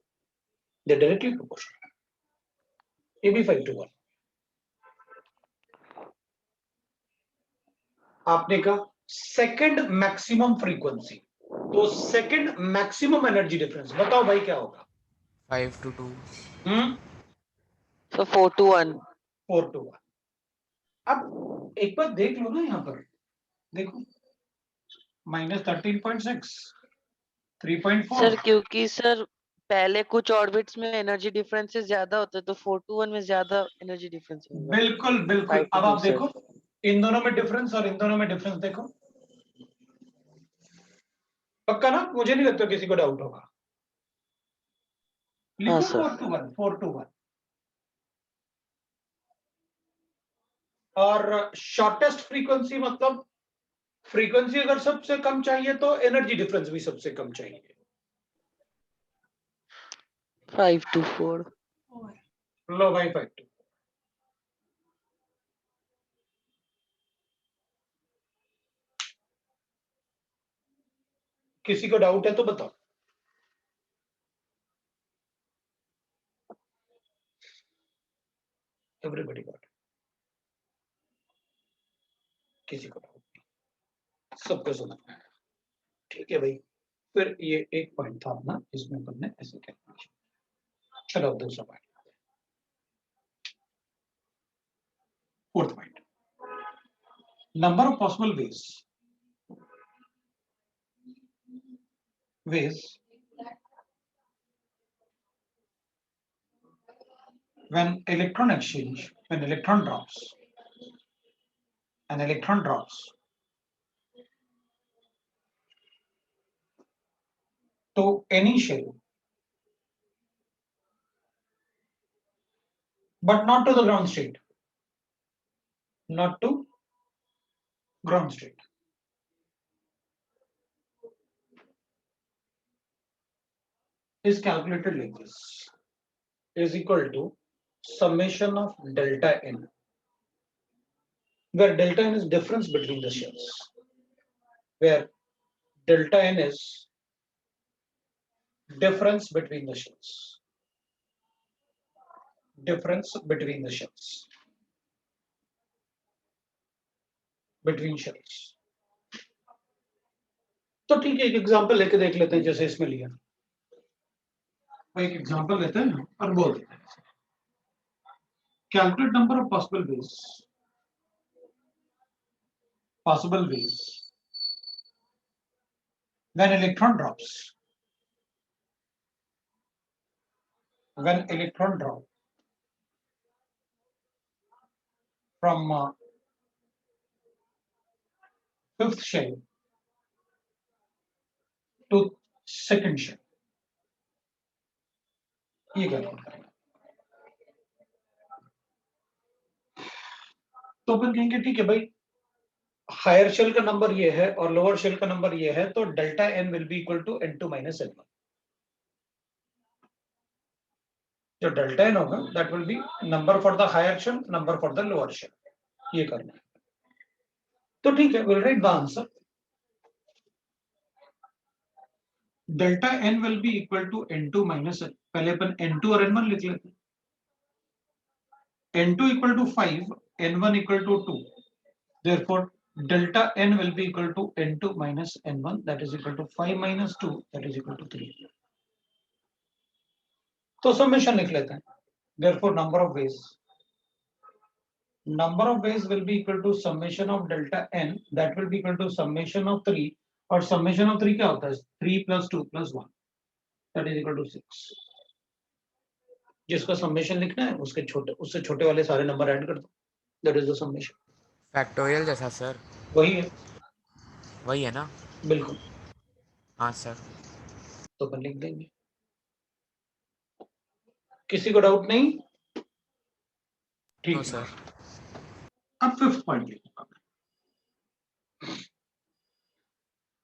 दे डायरेक्टली प्रोपोर्शनल, ये भी 5 to 1। आपने कहा सेकंड मैक्सिमम फ्रीक्वेंसी, तो सेकंड मैक्सिमम एनर्जी डिफरेंस बताओ भाई क्या होगा? 5 to 2. Sir 4 to 1। 4 to 1। अब एक बार देख लो ना, यहाँ पर देखो, -13.6, 3.4। सर क्योंकि सर पहले कुछ ऑर्बिट्स में एनर्जी डिफरेंसेस ज्यादा होते हैं, तो 4 to 1 में ज्यादा एनर्जी डिफरेंस होगा। बिल्कुल बिल्कुल। 5 to अब 2 आप सर। देखो इन दोनों में डिफरेंस और इन दोनों में डिफरेंस देखो, पक्का ना? मुझे नहीं लगता किसी को डाउट होगा। हाँ लिखो सर। 4 to 1, 4 to 1। और शॉर्टेस्ट फ्रीक्वेंसी मतलब फ्रीक्वेंसी अगर सबसे कम चाहिए तो एनर्जी डिफरेंस भी सबसे कम चाहिए। 5 to 4। लो भाई 5 to 4। किसी को डाउट है तो बताओ। Everybody got. किसी को डाउट नहीं, सबको समझ में आया? ठीक है भाई, फिर ये एक पॉइंट था अपना जिसमें अपन ने ऐसे कैलकुलेशन। चलो दूसरा point, fourth point, number of possible ways when electron exchange, when electron drops, an electron drops to any shell but not to the ground state, not to ground state, is calculated like this, is equal to summation of delta n, where delta n is difference between the shells, where delta n is difference between the shells, difference between the shells, between shells. तो ठीक है, एक example लेके देख लेते हैं, जैसे इसमें लिया, एक एग्जांपल लेते हैं और बोल देते हैं, calculate number of possible veg when electron drops, from fifth shell to second shell, ये कैलकुलेट करेंगे। तो अपन कहेंगे ठीक है भाई, हायर शेल का नंबर ये है और लोअर शेल का नंबर ये है, तो delta N will be equal to n2 minus n1। जो डेल्टा एन होगा that will be number for the higher shell, number for the lower shell, ये करना है। तो ठीक है, will write the answer, delta N will be equal to n2 minus n, पहले अपन n2 और n1 लिख लेते हैं। n2 equal to 5, n1 equal to 2, therefore delta n will be equal to n2 minus n1, that is equal to 5 minus 2, that is equal to 3। तो summation लिख लेते हैं, therefore number of ways will be equal to summation of delta n, that will be equal to summation of 3, और summation of 3 क्या होता है, 3 plus 2 plus 1, that is equal to 6। जिसका summation लिखना है उसके छोटे, उससे छोटे वाले सारे नंबर ऐड कर दो, that is the summation। Factorial जैसा सर, वही है, वही है ना? बिल्कुल। हाँ सर। तो अपन लिख देंगे, किसी को डाउट नहीं? ठीक नो है सर। अब फिफ्थ पॉइंट लिखूंगा।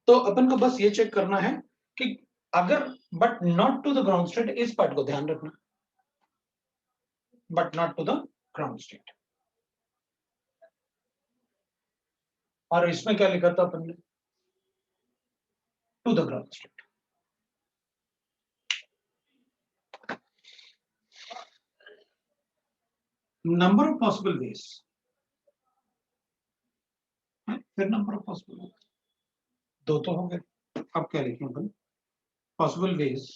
तो अपन को बस ये चेक करना है कि अगर but not to the ground state, इस पार्ट को ध्यान रखना, but not to the ground state. और इसमें क्या लिखा था अपन ने, to the ground state. Number of possible ways, फिर नंबर ऑफ पॉसिबल वेज, दो तो हो गए, अब क्या लिखें अपन, possible ways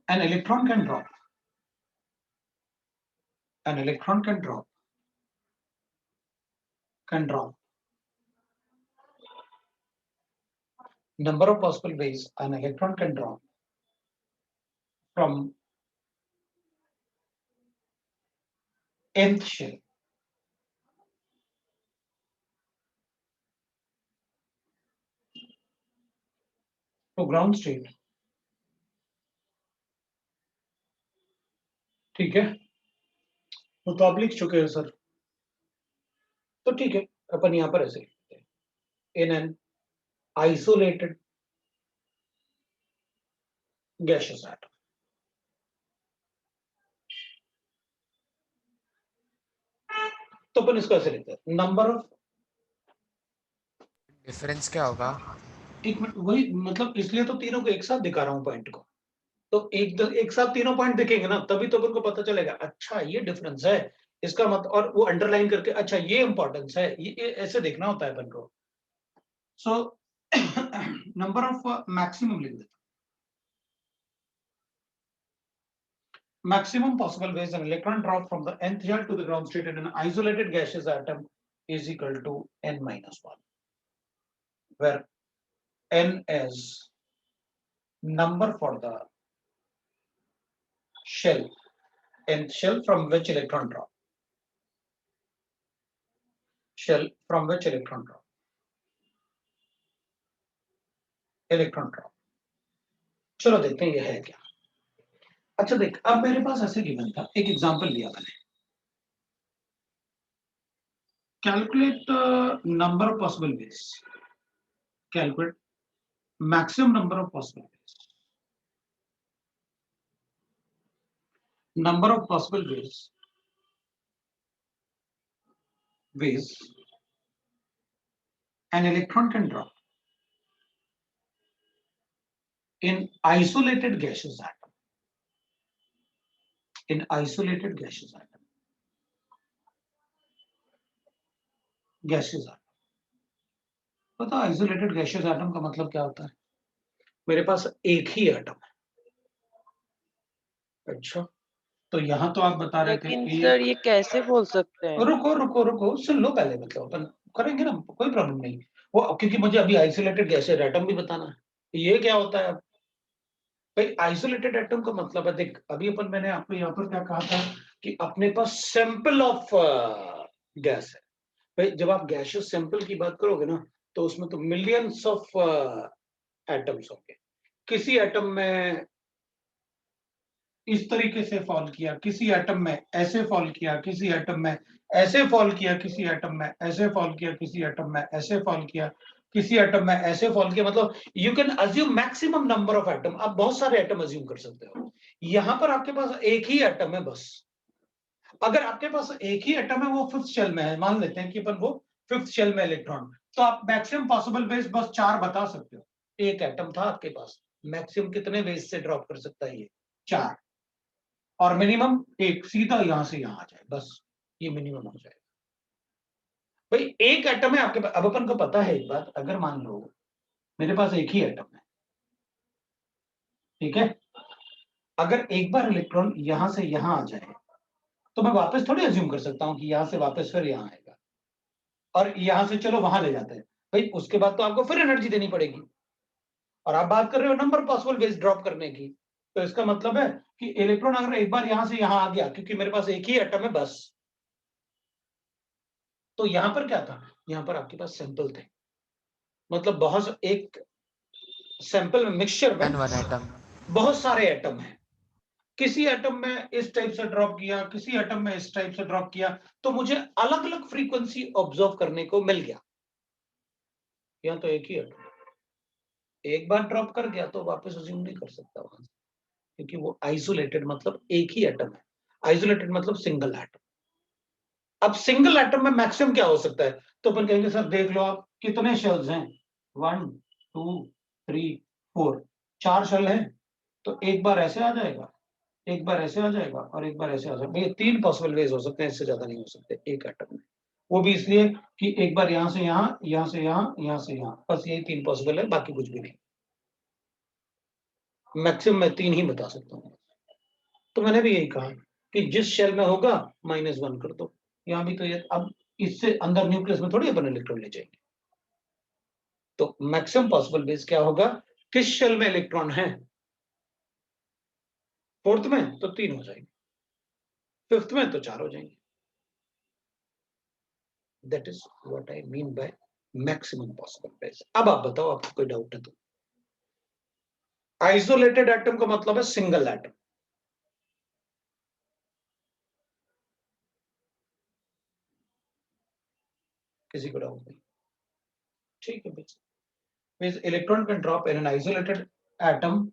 an electron can drop, an electron can drop number of possible ways an electron can drop from nth shell to ground state। ठीक है, तो आप लिख चुके हैं सर, तो ठीक है, अपन यहां पर ऐसे लिखते हैं, in an isolated gaseous atom। तो अपन इसको ऐसे लिखते हैं, नंबर ऑफ, डिफरेंस क्या होगा? एक मिनट, वही मतलब इसलिए तो तीनों को एक साथ दिखा रहा हूं पॉइंट को, तो एक साथ तीनों पॉइंट दिखेंगे ना, तभी तो अपन को पता चलेगा अच्छा ये डिफरेंस है, इसका मतलब, और वो अंडरलाइन करके, अच्छा ये इंपॉर्टेंस है, ये ऐसे देखना होता है अपन को। सो नंबर ऑफ मैक्सिमम लिख देता, maximum possible ways an electron drop from the nth shell to the ground state in an isolated gaseous atom is equal to n minus 1, where n is number for the shell, nth shell from which electron drop, shell from which electron drop, electron drop। चलो देखते हैं ये है क्या। अच्छा देख, अब मेरे पास ऐसे गिवन था, एक एग्जांपल लिया मैंने, calculate number of possible veg, calculate maximum number of possible veg, number of possible ways an electron can drop in isolated gaseous atom, in isolated gaseous atom, gaseous atom। पता isolated gaseous atom का मतलब क्या होता है? मेरे पास एक ही atom है। अच्छा, तो यहाँ तो आप बता रहे थे लेकिन सर ये कैसे बोल सकते हैं? रुको रुको रुको, सुन लो पहले, मतलब अपन करेंगे ना, कोई प्रॉब्लम नहीं वो, क्योंकि मुझे अभी आइसोलेटेड गैसियस एटम भी बताना है। ये क्या होता है भाई? आइसोलेटेड एटम का मतलब है, देख अभी अपन, मैंने आपको यहाँ पर क्या कहा था कि अपने पास सैंपल ऑफ गैस है। भाई जब आप गैसियस सैंपल की बात करोगे ना, तो उसमें तो मिलियंस ऑफ एटम्स होंगे। किसी एटम में इस तरीके से फॉल किया, किसी एटम में ऐसे फॉल किया, किसी एटम में ऐसे फॉल किया, किसी एटम में ऐसे फॉल किया, किसी एटम में ऐसे फॉल किया, किसी एटम में ऐसे फॉल किया। मतलब you can assume maximum number of atom, आप बहुत सारे एटम अज्यूम कर सकते हो। यहां पर आपके पास एक ही एटम है बस। अगर आपके पास एक ही एटम है, वो फिफ्थ शेल में है, मान लेते हैं कि अपन वो फिफ्थ शेल में इलेक्ट्रॉन, तो आप मैक्सिमम पॉसिबल वेज बस 4 बता सकते हो। एक एटम था आपके पास, मैक्सिमम कितने वेज से ड्रॉप कर सकता है? ये 4, और मिनिमम एक, सीधा यहां से यहां आ जाए, बस ये मिनिमम हो जाएगा। भाई एक एटम है आपके पास। अब अपन को पता है एक बात, अगर मान लो मेरे पास एक ही एटम है, ठीक है, अगर एक बार इलेक्ट्रॉन यहां से यहां आ जाए, तो मैं वापस थोड़ी अज्यूम कर सकता हूं कि यहां से वापस फिर यहां आएगा, और यहां से चलो वहां ले जाते हैं। भाई उसके बाद तो आपको फिर एनर्जी देनी पड़ेगी, और आप बात कर रहे हो नंबर पॉसिबल वेज ड्रॉप करने की, तो इसका मतलब है कि इलेक्ट्रॉन अगर एक बार यहां से यहां आ गया, क्योंकि मेरे पास एक ही एटम है बस, तो यहां पर क्या था? यहां पर आपके पास सैंपल थे, मतलब बहुत एक सैंपल में, मिक्सचर में वन एटम। बहुत सारे एटम हैं। किसी एटम में इस टाइप से ड्रॉप किया, किसी एटम में इस टाइप से ड्रॉप किया, तो मुझे अलग अलग फ्रीक्वेंसी ऑब्जर्व करने को मिल गया। यहाँ तो एक ही एटम, एक बार ड्रॉप कर गया तो वापस अज्यूम नहीं कर सकता वहां से, क्योंकि वो आइसोलेटेड मतलब एक ही एटम है। आइसोलेटेड मतलब सिंगल एटम। अब सिंगल एटम में मैक्सिमम क्या हो सकता है? तो अपन कहेंगे सर देख लो आप कितने शेल्स हैं, 1 2 3 4, 4 शेल हैं, तो एक बार ऐसे आ जाएगा, एक बार ऐसे आ जाएगा, और एक बार ऐसे आ जाएगा। ये 3 पॉसिबल वेज हो सकते हैं, इससे ज्यादा नहीं हो सकते एक एटम में। वो भी इसलिए कि एक बार यहां से यहां, यहां से यहां, यहां से यहां, बस यही 3 पॉसिबल है, बाकी कुछ भी नहीं। मैक्सिमम मैं 3 ही बता सकता हूँ। तो मैंने भी यही कहा कि जिस शेल में होगा -1 कर दो। यहाँ भी तो ये, अब इससे अंदर न्यूक्लियस में थोड़ी अपन इलेक्ट्रॉन ले जाएंगे। तो मैक्सिमम पॉसिबल वेज क्या होगा? किस शेल में इलेक्ट्रॉन है? फोर्थ में तो 3 हो जाएंगे, फिफ्थ में तो 4 हो जाएंगे। That is what I mean by maximum possible veg. अब आप बताओ, आपको कोई डाउट है तो? आइसोलेटेड एटम का मतलब है सिंगल एटम। किसी को डाउट नहीं? ठीक है बस, means electron can drop in an isolated atom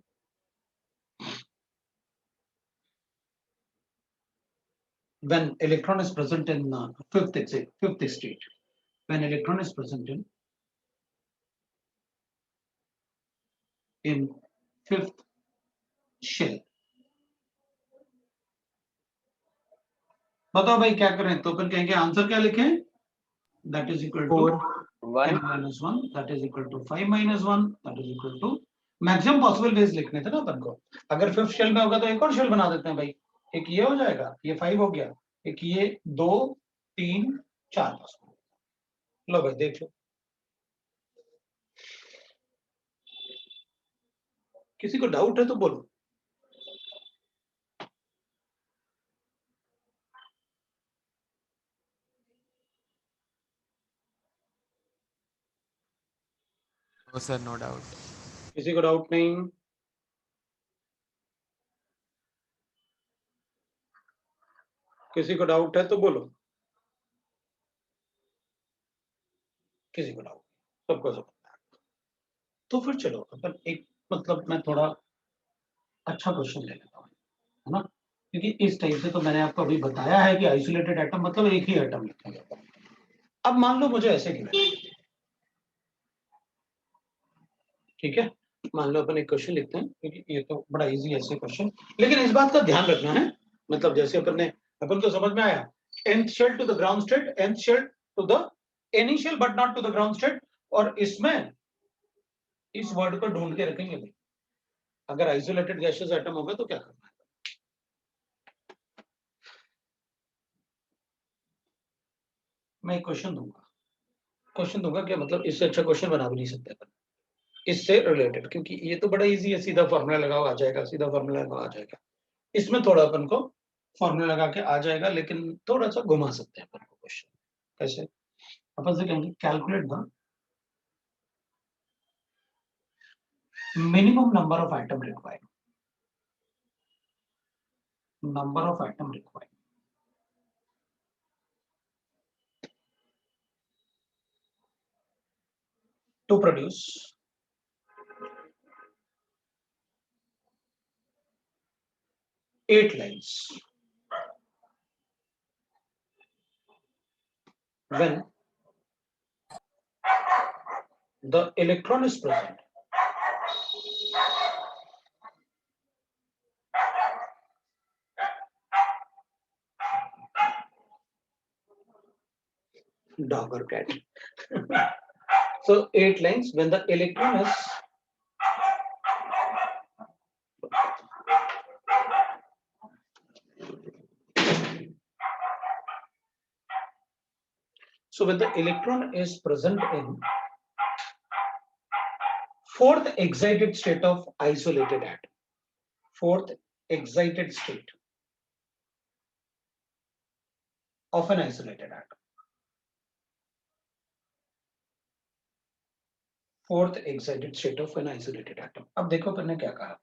when electron is present in fifth state, when electron is present in fifth shell, बताओ भाई क्या करें, तो अपन कहेंगे आंसर क्या लिखें, that is equal to 1 n-1 that is equal to 5 - 1 that is equal to maximum possible ways लिखने थे ना अपन को। अगर फिफ्थ शेल में होगा तो एक और शेल बना देते हैं भाई, एक ये हो जाएगा, ये 5 हो गया, एक ये 2 3 4 लो भाई देख लो। किसी को डाउट है तो बोलो। No sir, no doubt. किसी को डाउट नहीं? किसी को डाउट है तो बोलो। किसी को डाउट, सबको समझ में आ गया। तो फिर चलो अपन एक मतलब मैं थोड़ा अच्छा क्वेश्चन ले लेता हूँ, है ना, क्योंकि इस टाइप से तो मैंने आपको अभी बताया है कि आइसोलेटेड एटम मतलब एक ही एटम लिखेंगे। अब मान लो मुझे ऐसे गिवन, ठीक है, मान लो अपन एक क्वेश्चन लिखते हैं, क्योंकि ये तो बड़ा इजी ऐसे क्वेश्चन, लेकिन इस बात का ध्यान रखना है, मतलब जैसे अपन को समझ में आया, nth shell to the ground state, nth shell to the initial but not to the ground state, और इसमें इस वर्ड को ढूंढ के रखेंगे भाई, अगर आइसोलेटेड गैसियस एटम होगा तो क्या करना है। मैं एक क्वेश्चन दूंगा क्या, मतलब इससे अच्छा क्वेश्चन बना भी नहीं सकते अपन इससे रिलेटेड, क्योंकि ये तो बड़ा इजी है, सीधा फॉर्मूला लगाओ आ जाएगा, सीधा फॉर्मूला लगाओ आ जाएगा। इसमें थोड़ा अपन को फॉर्मूला लगा के आ जाएगा, लेकिन थोड़ा सा घुमा सकते हैं अपन को क्वेश्चन। कैसे? अपन से कहेंगे calculate the minimum number of item required, number of item required to produce eight lines when the electron is present dog or cat. So 8 lines when the electron is present in fourth excited state of isolated atom, fourth excited state of an isolated atom, fourth excited state of an isolated atom. अब देखो अपन ने क्या कहा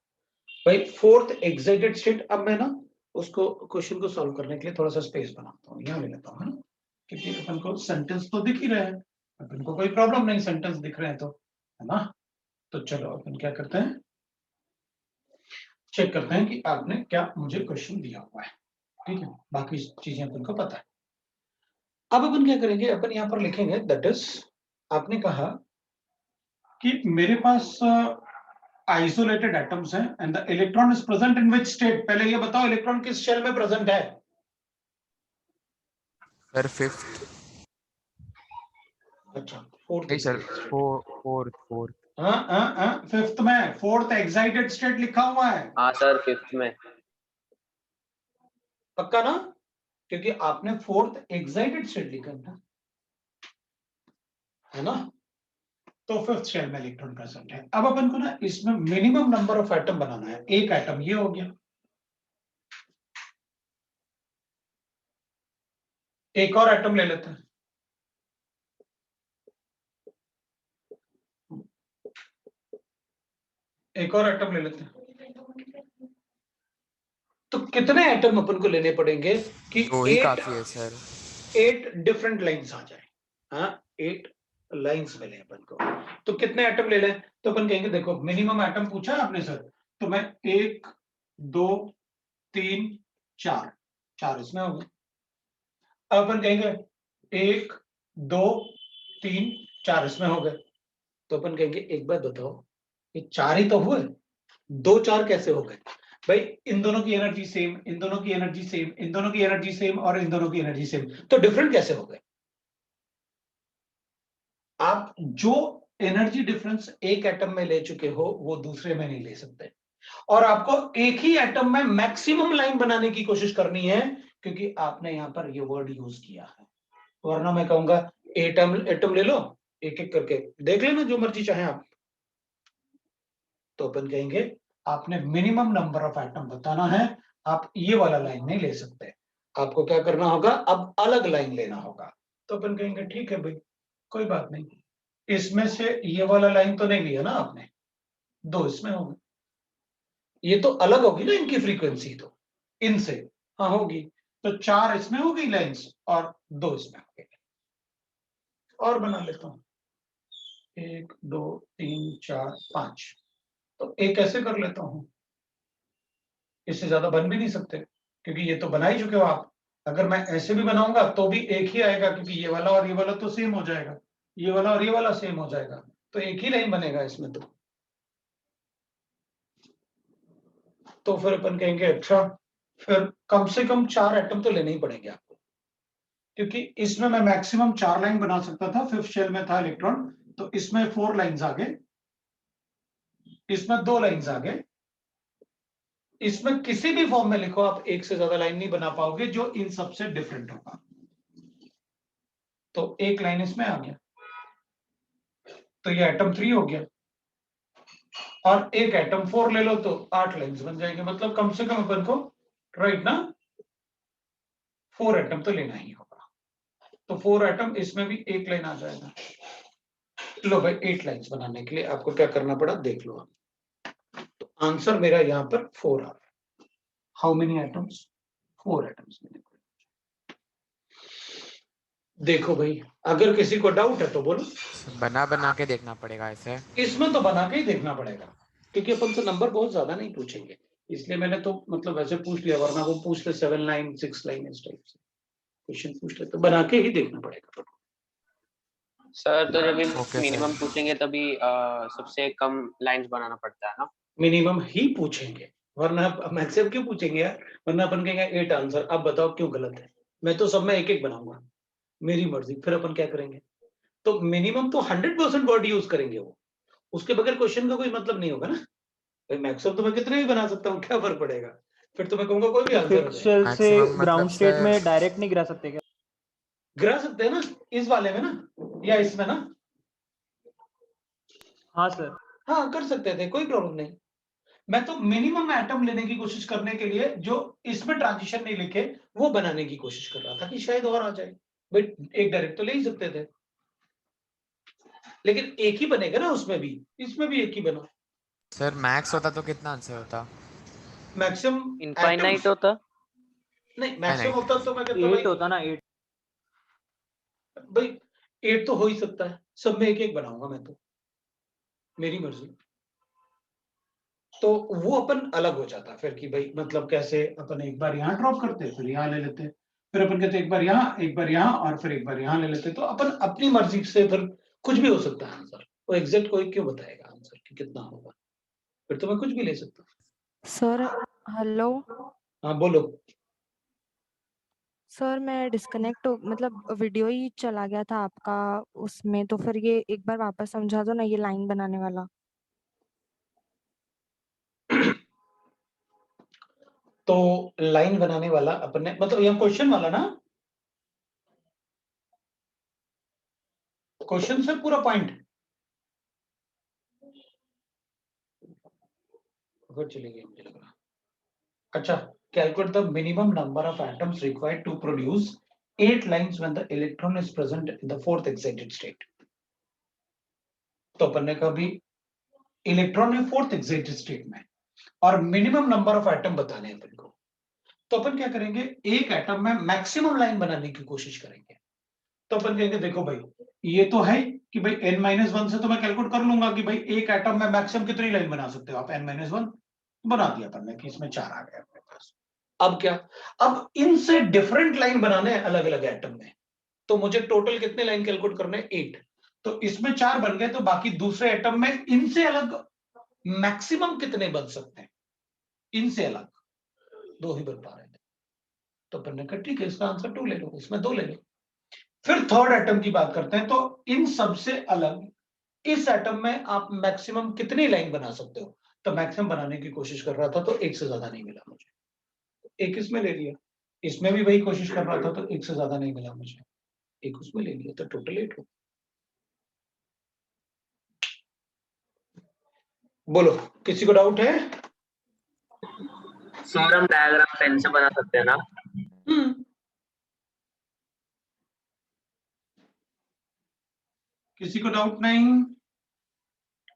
भाई, fourth excited state. अब मैं ना उसको क्वेश्चन को सॉल्व करने के लिए थोड़ा सा स्पेस बनाता हूँ, यहाँ ले लेता हूँ, है ना, क्योंकि अपन को सेंटेंस तो दिख ही रहे हैं, अपन को कोई प्रॉब्लम नहीं, सेंटेंस दिख रहे हैं तो, है ना। तो चलो अपन क्या करते हैं, चेक करते हैं कि आपने क्या मुझे क्वेश्चन दिया हुआ है, ठीक है, बाकी चीजें अपन को पता है। अब अपन क्या करेंगे, अपन यहाँ पर लिखेंगे दैट इज, आपने कहा कि मेरे पास आइसोलेटेड एटम्स हैं and the electron is present in which state. पहले ये बताओ इलेक्ट्रॉन किस शेल में प्रेजेंट है? Sir fifth. अच्छा फोर्थ नहीं सर, फोर्थ। फिफ्थ में फोर्थ एक्साइटेड स्टेट लिखा हुआ है। हाँ सर, फिफ्थ में। पक्का ना? क्योंकि आपने फोर्थ एक्साइटेड स्टेट लिखा है ना, तो फिफ्थ शेल में इलेक्ट्रॉन प्रेजेंट है। अब अपन को ना इसमें मिनिमम नंबर ऑफ एटम बनाना है। एक एटम ये हो गया, एक और एटम ले लेते हैं, एक और एटम ले लेते हैं। तो कितने एटम अपन को लेने पड़ेंगे कि दो ही काफी है सर। 8 डिफरेंट लाइंस आ जाए? हाँ 8 लाइंस मिले अपन को, तो कितने एटम ले लें? तो अपन कहेंगे देखो मिनिमम एटम पूछा है आपने सर, तो मैं 1 2 3 4 4 इसमें हो गए। अब अपन कहेंगे 1 2 3 4 इसमें हो गए, तो अपन कहेंगे एक बात बताओ, ये 4 ही तो हुए, 2 4 कैसे हो गए? भाई इन दोनों की एनर्जी सेम, इन दोनों की एनर्जी सेम, इन दोनों की एनर्जी सेम और इन दोनों की एनर्जी सेम, तो डिफरेंट कैसे हो गए? आप जो एनर्जी डिफरेंस एक एटम में ले चुके हो वो दूसरे में नहीं ले सकते, और आपको एक ही एटम में मैक्सिमम लाइन बनाने की कोशिश करनी है, क्योंकि आपने यहां पर ये वर्ड यूज किया है। वरना मैं कहूंगा एटम एटम ले लो, एक एक करके देख लेना जो मर्जी चाहे आप। तो अपन कहेंगे आपने मिनिमम नंबर ऑफ एटम बताना है, आप ये वाला लाइन नहीं ले सकते, आपको क्या करना होगा, अब अलग लाइन लेना होगा। तो अपन कहेंगे ठीक है भाई, कोई बात नहीं, इसमें से ये वाला लाइन तो नहीं लिया ना आपने, दो इसमें होगी, ये तो अलग होगी ना इनकी फ्रीक्वेंसी, तो इनसे हाँ होगी, तो 4 इसमें हो गई लाइन्स और 2 इसमें हो गई। और बना लेता हूं, 1 2 3 4 5, तो एक ऐसे कर लेता हूं, इससे ज्यादा बन भी नहीं सकते क्योंकि ये तो बना ही चुके हो आप। अगर मैं ऐसे भी बनाऊंगा तो भी एक ही आएगा, क्योंकि ये वाला और ये वाला तो सेम हो जाएगा, ये वाला और ये वाला सेम हो जाएगा, तो एक ही लाइन बनेगा इसमें। तो फिर अपन कहेंगे अच्छा, फिर कम से कम 4 एटम तो लेने ही पड़ेंगे आपको, क्योंकि इसमें मैं मैक्सिमम 4 लाइन बना सकता था, 5th शेल में था इलेक्ट्रॉन, तो इसमें 4 लाइंस आ गए, इसमें 2 लाइंस आ गए, इसमें किसी भी फॉर्म में लिखो आप एक से ज्यादा लाइन नहीं बना पाओगे जो इन सबसे डिफरेंट होगा। तो एक लाइन इसमें आ गया, तो ये एटम 3 हो गया, और एक एटम 4 ले लो तो 8 लाइंस बन जाएंगे, मतलब कम से कम अपन को राइट ना 4 एटम तो लेना ही होगा। तो 4 एटम, इसमें भी एक लाइन आ जाएगा। लो भाई 8 लाइंस बनाने के लिए आपको क्या करना पड़ा देख लो आप। तो आंसर मेरा यहां पर 4 आ रहा है। How many atoms? 4 एटम्स। देखो भाई, अगर किसी को डाउट है तो बोलो। बना बना के देखना पड़ेगा ऐसे। इसमें तो बना के ही देखना पड़ेगा, क्योंकि अपन से नंबर बहुत ज्यादा नहीं पूछेंगे, इसलिए मैंने तो मतलब वैसे पूछ लिया, वरना वो पूछ ले 7 लाइन 6 लाइन इस टाइप से क्वेश्चन पूछ ले, तो बना के ही देखना पड़ेगा। सर तो जब भी Okay, मिनिमम sir. पूछेंगे तभी सबसे कम लाइंस बनाना पड़ता है ना? मिनिमम ही पूछेंगे, वरना मैक्सिमम क्यों पूछेंगे यार? वरना अपन कहेंगे 8 आंसर, अब बताओ क्यों गलत है। मैं तो सब में एक एक बनाऊंगा, मेरी मर्जी, फिर अपन क्या करेंगे? तो मिनिमम तो 100% वर्ड यूज करेंगे, वो उसके बगैर क्वेश्चन का कोई मतलब नहीं होगा ना भाई। मैक्सिमम तो मैं कितने भी बना सकता हूँ, क्या फर्क पड़ेगा? फिर तो मैं कहूंगा कोई भी तो आंसर हो 5th जाए। शेल से Maximum ग्राउंड मतलब स्टेट sir, में डायरेक्ट नहीं गिरा सकते क्या? गिरा सकते हैं ना, इस वाले में ना, या इसमें ना, हाँ सर। हाँ कर सकते थे, कोई प्रॉब्लम नहीं। मैं तो मिनिमम एटम लेने की कोशिश करने के लिए जो इसमें ट्रांजिशन नहीं लिखे वो बनाने की कोशिश कर रहा था कि शायद और आ जाए। भाई एक डायरेक्ट तो ले ही सकते थे, लेकिन एक ही बनेगा ना उसमें भी, इसमें भी एक ही बना। सर मैक्स होता तो कितना आंसर होता? मैक्सिमम इनफाइनाइट होता। नहीं, मैक्सिमम Finite. होता तो मैं कहता 8 भाई होता ना 8। भाई 8 तो हो ही सकता है, सब में एक एक बनाऊंगा मैं तो, मेरी मर्जी। तो वो अपन अलग हो जाता फिर कि भाई मतलब कैसे, अपन एक बार यहाँ ड्रॉप करते फिर यहाँ ले लेते, फिर अपन कहते एक बार यहाँ एक बार यहाँ और फिर एक बार यहाँ ले लेते। तो अपन अपनी मर्जी से फिर कुछ भी हो सकता है आंसर, वो एग्जैक्ट कोई क्यों बताएगा आंसर कि कितना होगा? फिर तो मैं कुछ भी ले सकता हूँ। सर हेलो हाँ बोलो। सर, मैं डिस्कनेक्ट हो मतलब वीडियो ही चला गया था आपका उसमें, तो फिर ये एक बार वापस समझा दो ना, ये लाइन बनाने वाला। तो लाइन बनाने वाला अपन ने मतलब यहाँ क्वेश्चन वाला ना, क्वेश्चन से पूरा पॉइंट चली गई मुझे लग रहा। अच्छा, calculate the minimum number of atoms required to produce 8 lines when the electron is present in the 4th excited state। तो अपन ने कहा भी इलेक्ट्रॉन है 4th excited state में और मिनिमम नंबर ऑफ एटम बताने हैं अपन को, तो अपन क्या करेंगे, एक एटम में मैक्सिमम लाइन बनाने की कोशिश करेंगे। तो अपन कहेंगे देखो भाई, ये तो है कि भाई n-1 से तो मैं कैलकुलेट कर लूंगा कि भाई एक एटम में मैक्सिमम कितनी लाइन बना सकते हो आप, n-1 बना दिया अपन ने कि इसमें 4 आ गए अपने पास। अब क्या, अब इनसे डिफरेंट लाइन बनाने हैं अलग अलग एटम में, तो मुझे टोटल कितने लाइन कैलकुलेट करने हैं 8, तो इसमें 4 बन गए, तो बाकी दूसरे एटम में इनसे अलग मैक्सिमम कितने बन सकते हैं, इनसे अलग दो ही बन पा रहे थे, तो अपन ने कहा ठीक है इसका आंसर 2 ले लो, इसमें 2 ले लो। फिर थर्ड एटम की बात करते हैं, तो इन सबसे अलग इस एटम में आप मैक्सिमम कितनी लाइन बना सकते हो? तो मैक्सिमम बनाने की कोशिश कर रहा था तो एक से ज्यादा नहीं मिला मुझे, एक इसमें ले लिया, इसमें भी वही कोशिश कर रहा था तो एक से ज्यादा नहीं मिला मुझे, एक उसमें ले लिया, तो टोटल 8 हो। बोलो किसी को डाउट है? सर हम डायग्राम पेन से बना सकते हैं ना? किसी को डाउट नहीं?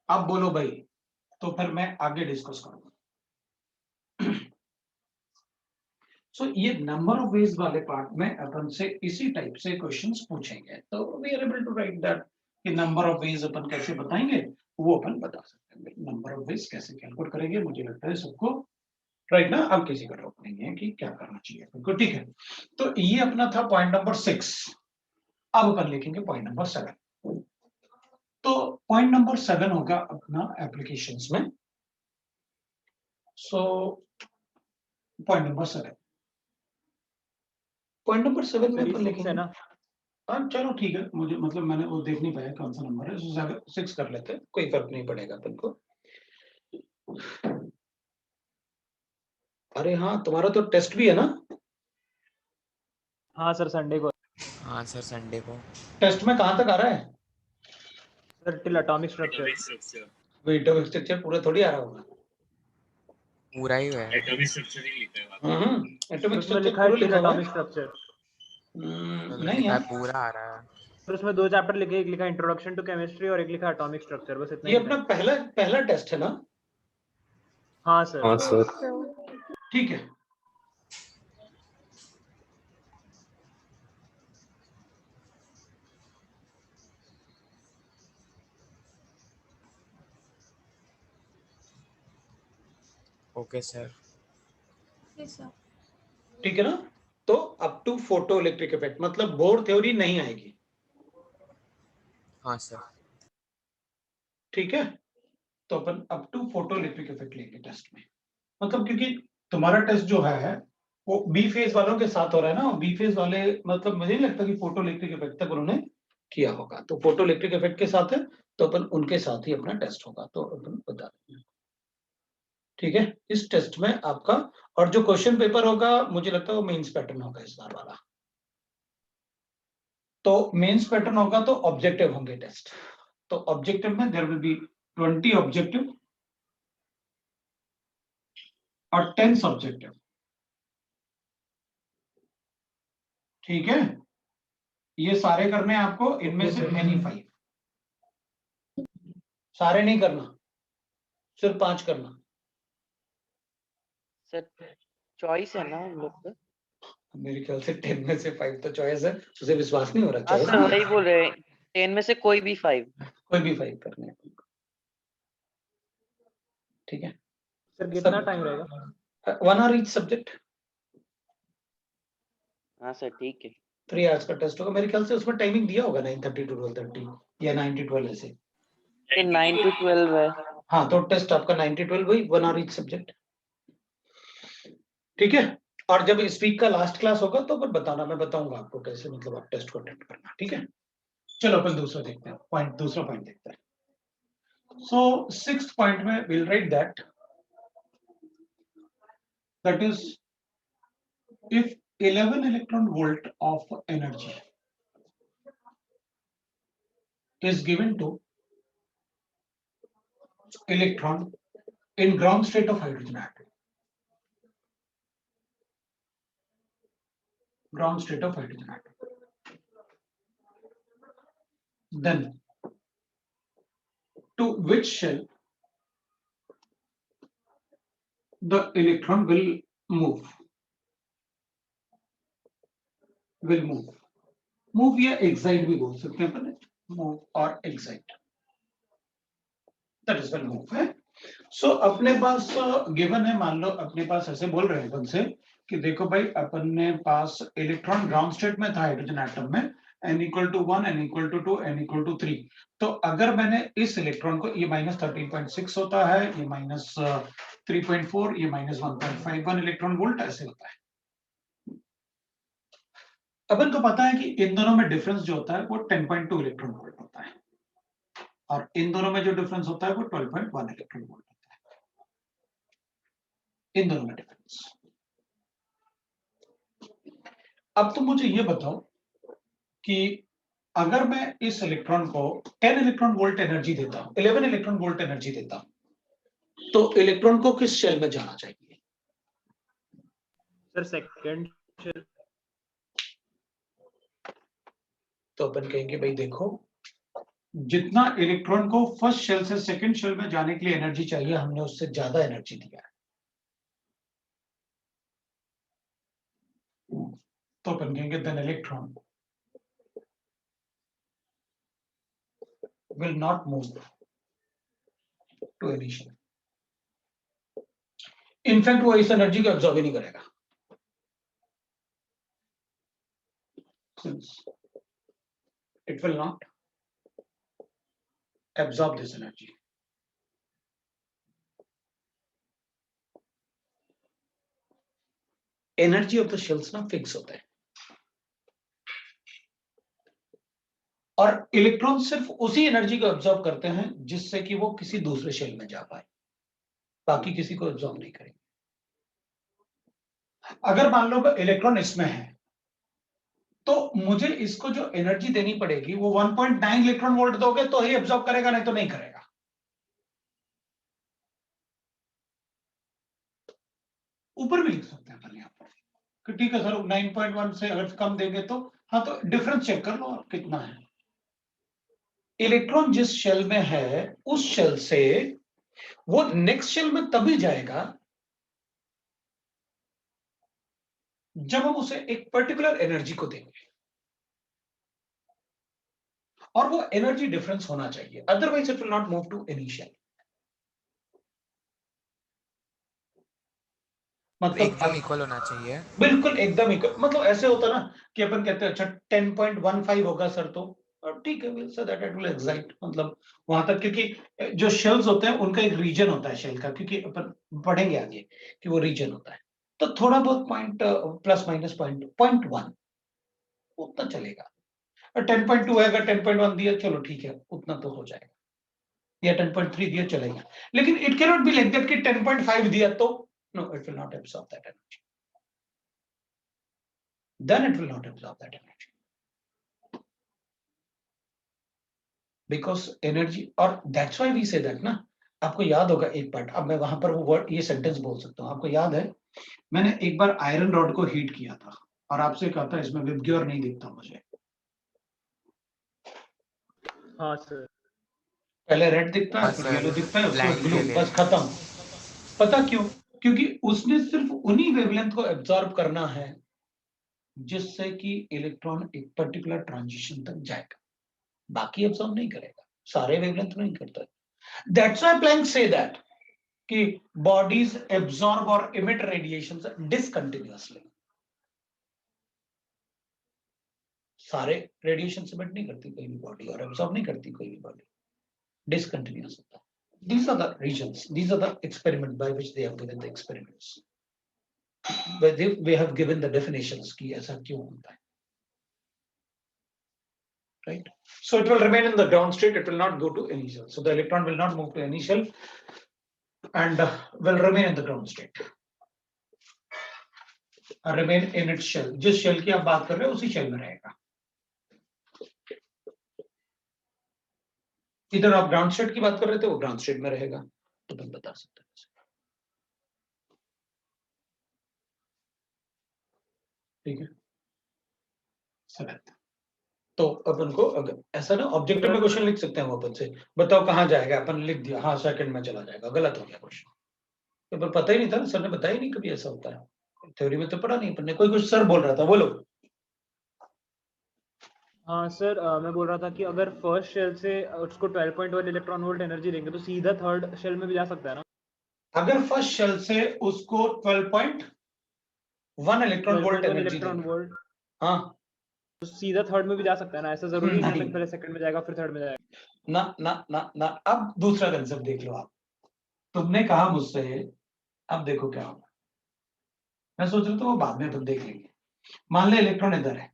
अब बोलो भाई, तो फिर मैं आगे डिस्कस करूंगा। सो ये नंबर ऑफ वेज वाले पार्ट में अपन से इसी टाइप से क्वेश्चंस पूछेंगे, तो we are able to write that कि नंबर ऑफ वेज अपन कैसे बताएंगे वो अपन बता सकते हैं। नंबर ऑफ वेज कैसे कैलकुलेट करेंगे, मुझे लगता है सबको राइट ना, अब किसी का डाउट नहीं है कि क्या करना चाहिए अपन को, ठीक है। तो ये अपना था पॉइंट नंबर 6। अब अपन लिखेंगे पॉइंट नंबर 7। तो पॉइंट नंबर 7 होगा अपना एप्लीकेशंस में। So point number 7, point number 7 में अपन लिखेंगे है ना? हाँ चलो ठीक है, मुझे मतलब मैंने वो देख नहीं पाया कौन सा नंबर है, 6 कर लेते हैं, कोई फर्क नहीं पड़ेगा अपन को। अरे हाँ, तुम्हारा तो टेस्ट भी है ना? हाँ सर, संडे को। हाँ सर संडे को। टेस्ट में कहाँ तक आ रहा है? Sir till atomic structure. Atomic structure पूरा थोड़ी आ रहा होगा। पूरा ही है। एटॉमिक उसमें स्ट्रक्चर लिखा है पूरा टिल लिखा हुआ है। Atomic structure. तो नहीं लिखा है यार, पूरा आ रहा है। सर उसमें 2 चैप्टर लिखे, एक लिखा इंट्रोडक्शन टू केमिस्ट्री और एक लिखा एटॉमिक स्ट्रक्चर, बस इतना ये ही अपना लिखा है। पहला टेस्ट है ना? हाँ सर। हाँ सर। ठीक है। Okay sir. ठीक है ना? तो up to photo electric effect मतलब बोर थ्योरी नहीं आएगी। हाँ सर। ठीक है, तो अपन up to photo electric effect लेंगे टेस्ट में, मतलब क्योंकि तुम्हारा टेस्ट जो है वो बी फेज वालों के साथ हो रहा है ना, बी फेज वाले मतलब मुझे नहीं लगता कि फोटो इलेक्ट्रिक इफेक्ट तक उन्होंने किया होगा, तो फोटो इलेक्ट्रिक इफेक्ट के साथ है तो अपन उनके साथ ही अपना टेस्ट होगा, तो अपन बता देंगे। ठीक है, इस टेस्ट में आपका और जो क्वेश्चन पेपर होगा मुझे लगता है वो मेंस पैटर्न होगा इस बार वाला, तो मेंस पैटर्न होगा तो ऑब्जेक्टिव होंगे टेस्ट, तो ऑब्जेक्टिव में देयर विल बी 20 ऑब्जेक्टिव और 10 सब्जेक्टिव। ठीक है, ये सारे करने हैं आपको, इनमें से एनी 5, सारे नहीं करना, सिर्फ 5 करना। सर चॉइस है ना हम लोग का? मेरे ख्याल से 10 में से 5 तो चॉइस है, उसे विश्वास नहीं हो रहा। हाँ चॉइस सर वही बोल रहे हैं, 10 में से कोई भी 5। कोई भी 5 करने हैं। ठीक है सर कितना टाइम रहेगा? 1 आवर ईच सब्जेक्ट। हाँ सर ठीक है। 3 आवर्स का टेस्ट होगा, मेरे ख्याल से उसमें टाइमिंग दिया होगा 9:30 to 12:30 या 9 to 12 ऐसे। ये 9 to 12 है। हाँ, तो टेस्ट आपका 9 to 12 वही 1 आवर ईच सब्जेक्ट। ठीक है, और जब इस वीक का लास्ट क्लास होगा तो फिर बताना, मैं बताऊंगा आपको कैसे मतलब आप टेस्ट को अटेम्प्ट करना। ठीक है, चलो अपन दूसरा देखते हैं, दूसरा पॉइंट देखते हैं। सो 6th पॉइंट में will write that is if 11 electron volt of energy is given to electron in ground state of hydrogen atom, ground state of hydrogen atom, then to which shell the electron will move, move या excite भी बोल सकते हैं अपन, move और excite, that is when move है। सो अपने पास given है, मान लो अपने पास ऐसे बोल रहे हैं अपन से कि देखो भाई अपन ने पास इलेक्ट्रॉन ग्राउंड स्टेट में था हाइड्रोजन एटम में n equal to 1, n equal to 2, n equal to 3। तो अगर मैंने इस इलेक्ट्रॉन को, ये -13.6 होता है, ये -3.4, ये -1.51 इलेक्ट्रॉन वोल्ट ऐसे होता है। अपन को पता है कि इन दोनों में डिफरेंस जो होता है वो 10.2 इलेक्ट्रॉन वोल्ट होता है, और इन दोनों में जो डिफरेंस होता है वो 12.1 इलेक्ट्रॉन वोल्ट होता है, इन दोनों में डिफरेंस। अब तो मुझे ये बताओ कि अगर मैं इस इलेक्ट्रॉन को 10 इलेक्ट्रॉन वोल्ट एनर्जी देता हूं, 11 इलेक्ट्रॉन वोल्ट एनर्जी देता हूं, तो इलेक्ट्रॉन को किस शेल में जाना चाहिए? Sir second shell. तो अपन कहेंगे भाई देखो, जितना इलेक्ट्रॉन को फर्स्ट शेल से सेकंड शेल में जाने के लिए एनर्जी चाहिए, हमने उससे ज्यादा एनर्जी दिया है, तो अपन कहेंगे then electron will not move to any shell. In fact वो इस एनर्जी को एब्जॉर्ब ही नहीं करेगा, since it will not absorb this energy. Energy of the shells ना फिक्स होता है, और इलेक्ट्रॉन सिर्फ उसी एनर्जी को एब्जॉर्ब करते हैं जिससे कि वो किसी दूसरे शेल में जा पाए, बाकी किसी को एब्जॉर्ब नहीं करेंगे। अगर मान लो इलेक्ट्रॉन इसमें है, तो मुझे इसको जो एनर्जी देनी पड़ेगी वो 1.9 इलेक्ट्रॉन वोल्ट दोगे तो ही एब्जॉर्ब करेगा, नहीं तो नहीं करेगा। ऊपर भी लिख सकते हैं अपन यहाँ पर कि ठीक है सर 9.1 से अगर कम देंगे तो, हाँ तो डिफरेंस चेक कर लो और कितना है। इलेक्ट्रॉन जिस शेल में है उस शेल से वो नेक्स्ट शेल में तभी जाएगा जब हम उसे एक पर्टिकुलर एनर्जी को देंगे, और वो एनर्जी डिफरेंस होना चाहिए, otherwise it will not move to any shell. मतलब एकदम इक्वल होना चाहिए। बिल्कुल एकदम इक्वल, मतलब ऐसे होता ना कि अपन कहते हैं अच्छा 10.15 होगा सर, तो ठीक है, will say that it will excite, मतलब वहां तक, क्योंकि जो शेल्स होते हैं उनका एक रीजन होता है शेल का, क्योंकि अपन पढ़ेंगे आगे कि वो रीजन होता है, तो थोड़ा बहुत पॉइंट प्लस माइनस 0.1 उतना चलेगा। 10.2 है, अगर 10.1 दिया चलो ठीक है, उतना तो हो जाएगा, या 10.3 दिया चलेगा, लेकिन it can not be like that कि 10.5 दिया तो no, it will not absorb that energy, then it will not absorb that energy, because energy, और that's why we say that ना, आपको याद होगा एक पार्ट, अब मैं वहां पर वो वर्ड, ये सेंटेंस बोल सकता हूँ, आपको याद है मैंने एक बार आयरन रॉड को हीट किया था और आपसे कहा था इसमें विबग्योर नहीं दिखता मुझे। हाँ सर। पहले रेड दिखता है, हाँ फिर सर, येलो दिखता है, उसके बाद ब्लाइंड ब्लू, के लिए। बस खत्म। पता क्यों? क्योंकि उसने सिर्फ उन्हीं वेवलेंथ को एब्जॉर्ब करना है जिससे कि इलेक्ट्रॉन एक पर्टिकुलर ट्रांजिशन तक जाएगा, बाकी एब्जॉर्ब नहीं करेगा, सारे वेवलेंथ नहीं करता। दैट्स व्हाई प्लैंक से दैट कि बॉडीज एब्जॉर्ब और इमिट रेडिएशंस डिसकंटिन्यूअसली, सारे रेडिएशन इमिट नहीं करती कोई भी बॉडी और एब्जॉर्ब नहीं करती कोई भी बॉडी, डिसकंटिन्यूअस होता है। These are the regions, these are the experiment by which they have given the experiments, but we have given the definitions कि ऐसा क्यों होता है, right? So it will remain in the ground state, it will not go to any shell, so the electron will not move to any shell and will remain in the ground state, remain in its shell, जिस shell की आप बात कर रहे हो उसी shell में रहेगा। इधर आप ग्राउंड स्टेट की बात कर रहे थे, वो ग्राउंड स्टेट में रहेगा, तो तुम बता सकते हैं। ठीक है सर, तो अपन को अगर ऐसा ना ऑब्जेक्टिव में क्वेश्चन लिख सकते हैं वो अपन से, बताओ कहाँ जाएगा, अपन लिख दिया हाँ सेकंड में चला जाएगा, गलत हो गया क्वेश्चन, तो पर पता ही नहीं था, सर ने बताया ही नहीं कभी ऐसा होता है, थ्योरी में तो पढ़ा नहीं अपन ने। कोई कुछ सर बोल रहा था, बोलो। हाँ सर, मैं बोल रहा था कि अगर फर्स्ट शेल से उसको 12.1 इलेक्ट्रॉन वोल्ट एनर्जी देंगे तो सीधा थर्ड शेल में भी जा सकता है ना? अगर फर्स्ट शेल से उसको 12.1 इलेक्ट्रॉन वोल्ट एनर्जी इलेक्ट्रॉन देंगे, वोल्ट, हाँ तो सीधा थर्ड में भी जा सकता है ना, ऐसा जरूरी नहीं है नहीं। कि पहले सेकंड में जाएगा फिर थर्ड में जाएगा। ना ना ना ना, अब दूसरा कंसेप्ट देख लो आप। तुमने कहा मुझसे, अब देखो क्या होगा। मैं सोच रहा था वो बाद में तुम देख लेंगे। मान ले इलेक्ट्रॉन इधर है,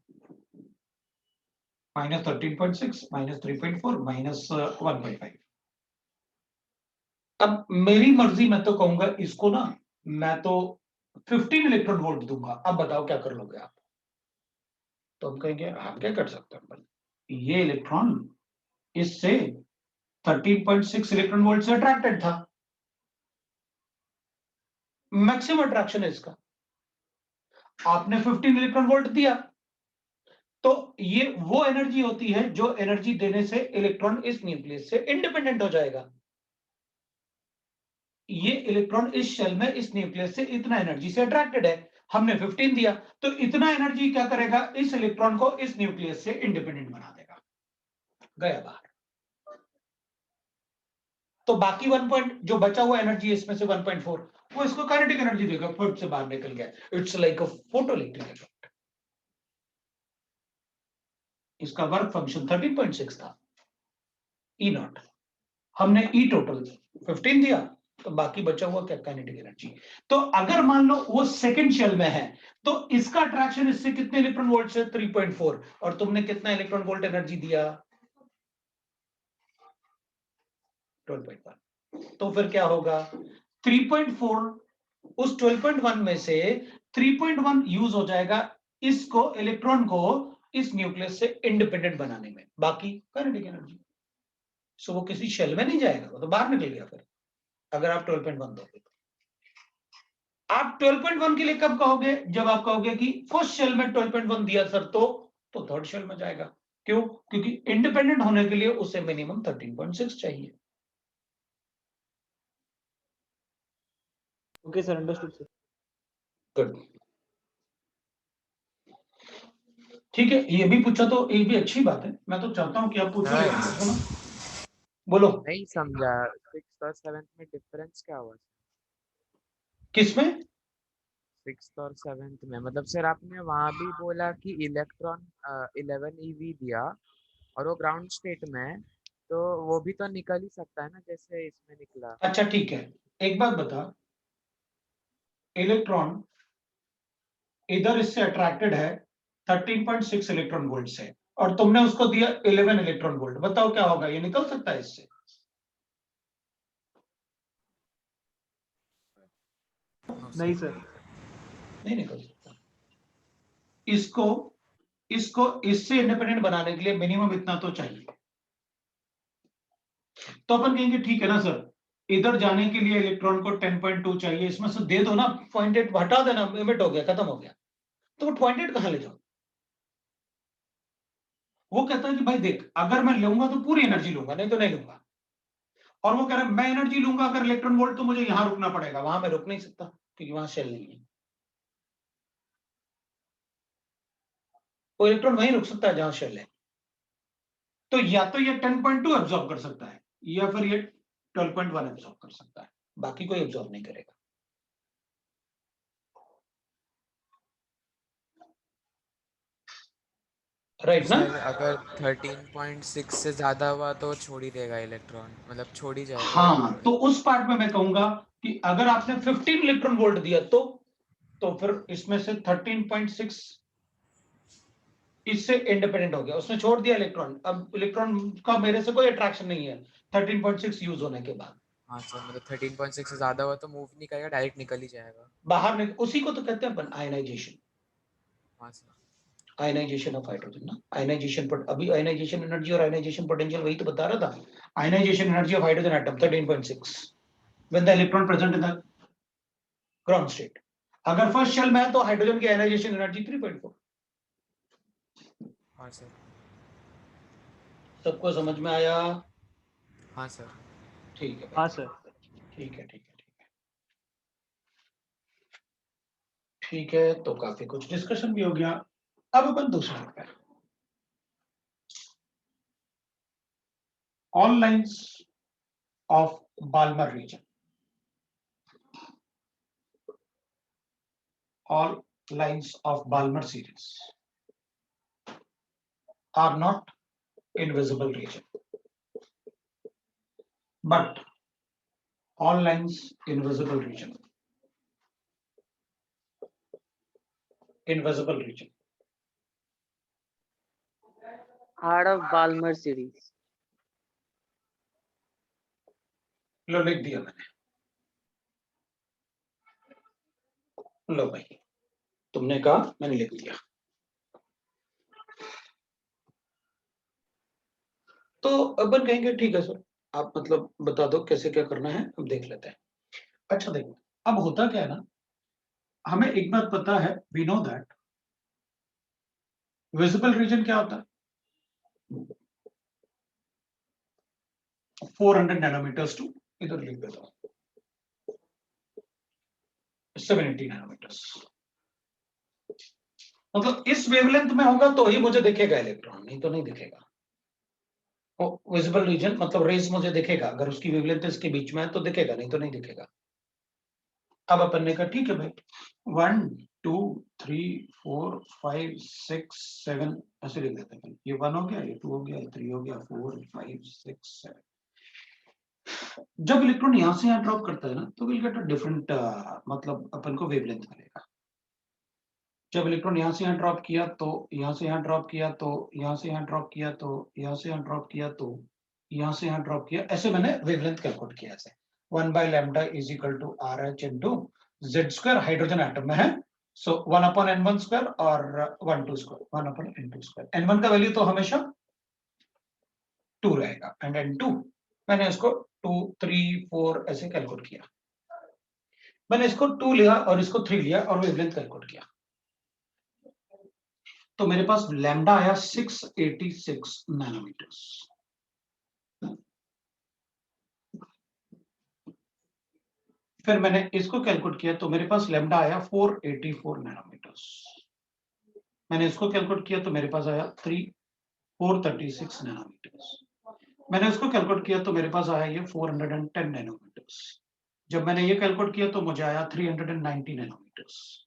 -13.6, -3.4, -1.5। अब मेरी मर्जी, मैं तो कहूंगा इसको ना, मैं तो 15 इलेक्ट्रॉन वोल्ट दूंगा। अब बताओ क्या कर लोगे आप? तो हम कहेंगे हम क्या कर सकते हैं भाई, ये इलेक्ट्रॉन इससे 13.6 इलेक्ट्रॉन वोल्ट से अट्रैक्टेड था, मैक्सिमम अट्रैक्शन है इसका। आपने 15 इलेक्ट्रॉन वोल्ट दिया, तो ये वो एनर्जी होती है जो एनर्जी देने से इलेक्ट्रॉन इस न्यूक्लियस से इंडिपेंडेंट हो जाएगा। ये इलेक्ट्रॉन इस शेल में इस न्यूक्लियस से इतना एनर्जी से अट्रैक्टेड है, हमने 15 दिया, तो इतना एनर्जी क्या करेगा, इस इलेक्ट्रॉन को इस न्यूक्लियस से इंडिपेंडेंट बना देगा, गया बाहर। तो बाकी 1 पॉइंट जो बचा हुआ एनर्जी है इसमें से 1.4, वो इसको काइनेटिक एनर्जी देगा, फट से बाहर निकल गया। It's like a photoelectric effect. इसका वर्क फंक्शन 13.6 था, ई नॉट। हमने ई टोटल 15 दिया, तो बाकी बचा हुआ क्या, काइनेटिक एनर्जी। तो अगर मान लो वो सेकंड शेल में है, तो इसका अट्रैक्शन इससे कितने इलेक्ट्रॉन वोल्ट से, 3.4, और तुमने कितना इलेक्ट्रॉन वोल्ट एनर्जी दिया, 12.1। तो फिर क्या होगा, 3.4 उस 12.1 में से 3.1 यूज हो जाएगा इसको, इलेक्ट्रॉन को इस न्यूक्लियस से इंडिपेंडेंट बनाने में, बाकी काइनेटिक एनर्जी। सो वो किसी शेल में नहीं जाएगा, वो तो बाहर निकल गया। फिर अगर आप 12.1 दोगे तो आप 12.1 के लिए कब कहोगे, जब आप कहोगे कि फर्स्ट शेल में 12.1 दिया सर, तो थर्ड शेल में जाएगा। क्यों? क्योंकि इंडिपेंडेंट होने के लिए उसे मिनिमम 13.6 चाहिए। Okay sir, understood sir. Good, ठीक है। ये भी पूछा तो ये भी अच्छी बात है, मैं तो चाहता हूं कि आप पूछो, लेकिन पूछो ना, बोलो। नहीं समझा, 6th और 7th में डिफरेंस क्या हुआ? किसमें? 6th और 7th में मतलब सर आपने वहां भी बोला कि इलेक्ट्रॉन 11 eV दिया और वो ग्राउंड स्टेट में है, तो वो भी तो निकल ही सकता है ना, जैसे इसमें निकला। अच्छा ठीक है, एक बात बता, इलेक्ट्रॉन इधर इससे अट्रैक्टेड है 13.6 इलेक्ट्रॉन वोल्ट से, और तुमने उसको दिया 11 इलेक्ट्रॉन वोल्ट। बताओ क्या होगा, ये निकल सकता है इससे? नहीं सर। नहीं निकल सकता। इसको इसको इससे इंडिपेंडेंट बनाने के लिए मिनिमम इतना तो चाहिए। तो अपन कहेंगे ठीक है ना सर, इधर जाने के लिए इलेक्ट्रॉन को 10.2 चाहिए, इसमें से दे दो ना, 0.8 हटा देना, एमिट हो गया, खत्म हो गया। तो वो 0.8 कहां ले जाओ? वो कहता है कि भाई देख, अगर मैं लूंगा तो पूरी एनर्जी लूंगा, नहीं तो नहीं लूंगा। और वो कह रहा है मैं एनर्जी लूंगा अगर इलेक्ट्रॉन वोल्ट, तो मुझे यहां रुकना पड़ेगा, वहां मैं रुक नहीं सकता क्योंकि वहां शेल नहीं है। वो इलेक्ट्रॉन वहीं रुक सकता है जहां शेल है। तो या तो ये 10.2 एब्जॉर्ब कर सकता है, या फिर ये 12.1 एब्जॉर्ब कर सकता है, बाकी कोई एब्जॉर्ब नहीं करेगा। राइट ना? सर अगर 13.6 से ज्यादा हुआ तो छोड़ ही देगा इलेक्ट्रॉन, मतलब छोड़ ही जाएगा। हाँ, तो उस पार्ट में मैं कहूंगा कि अगर आपने 15 इलेक्ट्रॉन वोल्ट दिया, तो फिर इसमें से 13.6 इससे इंडिपेंडेंट हो गया, उसने छोड़ दिया इलेक्ट्रॉन। अब इलेक्ट्रॉन का मेरे से कोई अट्रैक्शन नहीं है 13.6 यूज होने के बाद। हाँ सर, मतलब 13.6 से ज्यादा हुआ तो मूव नहीं करेगा, डायरेक्ट निकल ही जाएगा। बाहर उसी को तो कहते हैं अपन आयनाइजेशन। हाँ सर। आयनाइजेशन ऑफ हाइड्रोजन ना, आयनाइजेशन पर अभी आयनाइजेशन एनर्जी और आयनाइजेशन पोटेंशियल वही तो बता रहा था। Ionization energy of hydrogen atom 13.6 when the electron present in the ground state. अगर फर्स्ट शेल में है तो हाइड्रोजन की आयनाइजेशन एनर्जी 3.4। हाँ सर। सबको समझ में आया? हाँ सर। ठीक है भाई, हाँ सर। ठीक है ठीक है ठीक है ठीक है। तो काफी कुछ डिस्कशन भी हो गया। अब अपन दूसरा देखते हैं, all lines of Balmer region, all lines of Balmer series are not in visible region, but all lines in visible region. In visible region. Heart of Balmer series. लो लिख दिया मैंने. लो भाई, तुमने कहा, मैंने लिख दिया. तो अपन कहेंगे ठीक है सर, आप मतलब बता दो कैसे क्या करना है, हम देख लेते हैं. अच्छा देखो, अब होता क्या है ना, हमें एक बात पता है, we know that visible region क्या होता है, 400 नैनोमीटर्स टू, इधर लिख देता हूं 780 नैनोमीटर्स. मतलब इस वेवलेंथ में होगा तो ही मुझे दिखेगा इलेक्ट्रॉन, नहीं तो नहीं दिखेगा. विजिबल रीजन मतलब रेज मुझे दिखेगा, अगर उसकी वेवलेंथ इसके बीच में है तो दिखेगा, नहीं तो नहीं दिखेगा. अब अपन ने कहा ठीक है भाई, 1 2 3 4 5 6 7 ऐसे लिख देते हैं. ये 1 हो गया, ये 2 हो गया, ये 3 हो गया, 4 5 6 7. जब इलेक्ट्रॉन यहां से यहां ड्रॉप करता है ना, तो विल गेट अ डिफरेंट, मतलब अपन को वेवलेंथ मिलेगा. जब इलेक्ट्रॉन यहां से यहां ड्रॉप किया, तो यहां से यहां ड्रॉप किया, तो यहां से यहां ड्रॉप किया, तो यहां से यहां ड्रॉप किया, तो यहां से यहां ड्रॉप किया, ऐसे मैंने वेवलेंथ कैलकुलेट किया. ऐसे 1/λ is equal to RH into Z², hydrogen atom में है, सो 1/n1² और 1/2², 1/n2². n1 का वैल्यू तो हमेशा 2 रहेगा, एंड n2 मैंने इसको 2 3 4 ऐसे कैलकुलेट किया. मैंने इसको 2 लिया और इसको 3 लिया और वेवलेंथ कैलकुलेट किया, तो मेरे पास लैम्डा आया 686 नैनोमीटर्स. फिर मैंने इसको कैलकुलेट किया, तो मेरे पास लैम्डा आया 484 नैनोमीटर्स. मैंने इसको कैलकुलेट किया तो मेरे पास आया 436 नैनोमीटर्स. मैंने उसको कैलकुलेट किया तो मेरे पास आया ये 410 नैनोमीटर्स. जब मैंने ये कैलकुलेट किया तो मुझे आया 390 नैनोमीटर्स.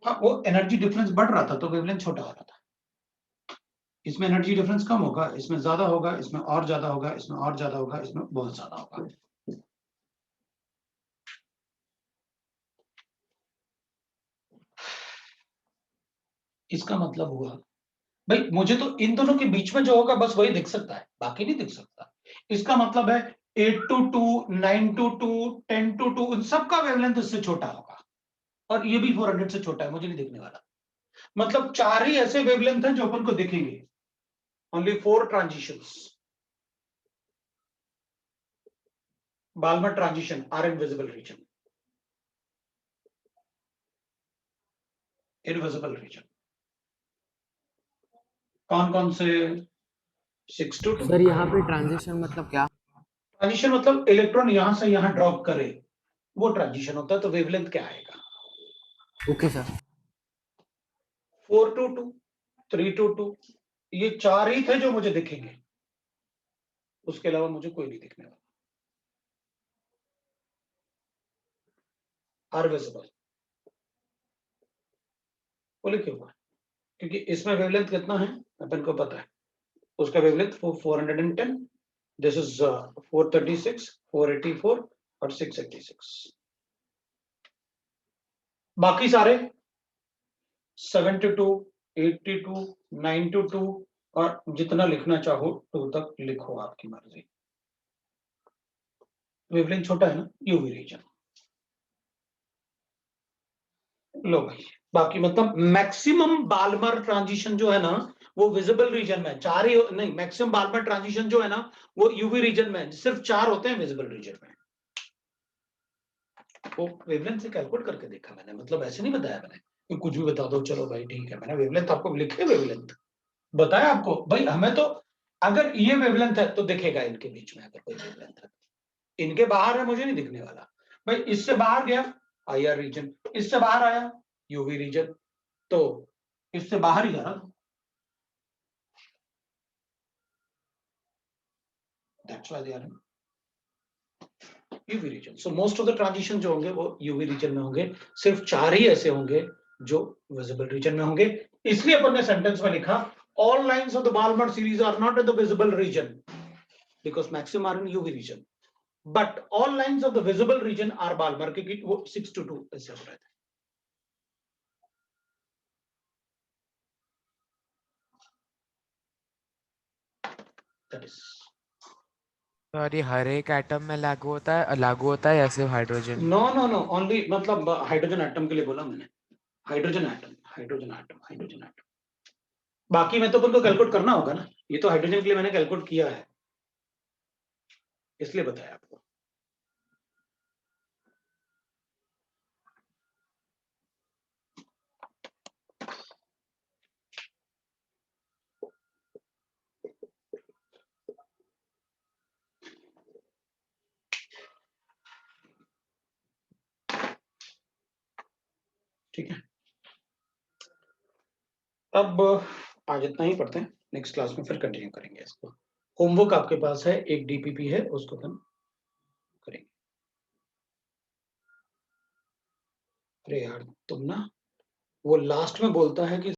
हाँ, वो एनर्जी डिफरेंस बढ़ रहा था तो वेवलेंथ छोटा हो रहा था. इसमें एनर्जी डिफरेंस कम होगा, इसमें ज्यादा होगा, इसमें और ज्यादा होगा, इसमें और ज्यादा होगा, इसमें बहुत ज्यादा होगा. इसका मतलब हुआ भाई, मुझे तो इन दोनों के बीच में जो होगा बस वही दिख सकता है, बाकी नहीं दिख सकता. इसका मतलब है 8 to 2 9 to 2 10 to 2 उन सबका वेवलेंथ इससे छोटा होगा, और ये भी 400 से छोटा है, मुझे नहीं दिखने वाला. मतलब 4 ही ऐसे वेवलेंथ हैं जो अपन को दिखेंगे. Only 4 transitions. Balmer transition are in visible region. Invisible region कौन कौन से? 6 to 2. सर यहाँ पे ट्रांजिशन मतलब क्या? ट्रांजिशन मतलब इलेक्ट्रॉन यहां से यहां ड्रॉप करे, वो ट्रांजिशन होता है. तो वेवलेंथ क्या आएगा? Okay sir. 4 to 2 3 to 2, ये 4 ही थे जो मुझे दिखेंगे, उसके अलावा मुझे कोई नहीं दिखने वाला. आर विजिबल बोले क्यों? क्योंकि इसमें वेवलेंथ कितना है अपन को पता है, उसका वेवलेंथ 410, दिस इज 436 484 और 686. बाकी सारे 72 82 92 और जितना लिखना चाहो 2 तक लिखो, आपकी मर्जी. वेवलेंथ छोटा है ना, यूवी रीजन. लो भाई, बाकी मतलब मैक्सिमम बाल्मर ट्रांजिशन जो है ना वो विजिबल रीजन में, 4 ही नहीं, मैक्सिमम बाल्मर ट्रांजिशन जो है ना वो यूवी रीजन में, सिर्फ 4 होते हैं विजिबल रीजन में. वो वेवलेंथ से कैलकुलेट करके देखा मैंने, मतलब ऐसे नहीं बताया मैंने कि कुछ भी बता दो चलो भाई ठीक है. मैंने वेवलेंथ आपको लिखे, वेवलेंथ बताया आपको भाई. हमें तो अगर ये वेवलेंथ है तो दिखेगा इनके बीच में, अगर कोई वेवलेंथ है. इनके बाहर है, मुझे नहीं दिखने वाला भाई. इससे बाहर गया IR रीजन, इससे बाहर आया यूवी रीजन, तो इससे बाहर ही जा रहा था. That's why they are in UV region. So most of the transition जो होंगे वो UV region में होंगे. सिर्फ 4 ही ऐसे होंगे जो विजिबल रीजन में होंगे. इसलिए अपन ने सेंटेंस में लिखा all lines of the Balmer series are not in the visible region because maximum are in UV region, but all lines of the visible region are Balmer, क्योंकि वो 6 to 2 ऐसे हो रहे थे. That is सर ये हर एक atom में लागू होता है या सिर्फ हाइड्रोजन? no only मतलब हाइड्रोजन एटम के लिए बोला मैंने. Hydrogen atom. बाकी में तो अपन को कैलकुलेट करना होगा ना. ये तो हाइड्रोजन के लिए मैंने कैलकुलेट किया है, इसलिए बताया आपको. ठीक है, अब आज इतना ही पढ़ते हैं. नेक्स्ट क्लास में फिर कंटिन्यू करेंगे इसको. होमवर्क आपके पास है, एक डीपीपी है, उसको अपन करेंगे. अरे यार तुम ना, वो लास्ट में बोलता है कि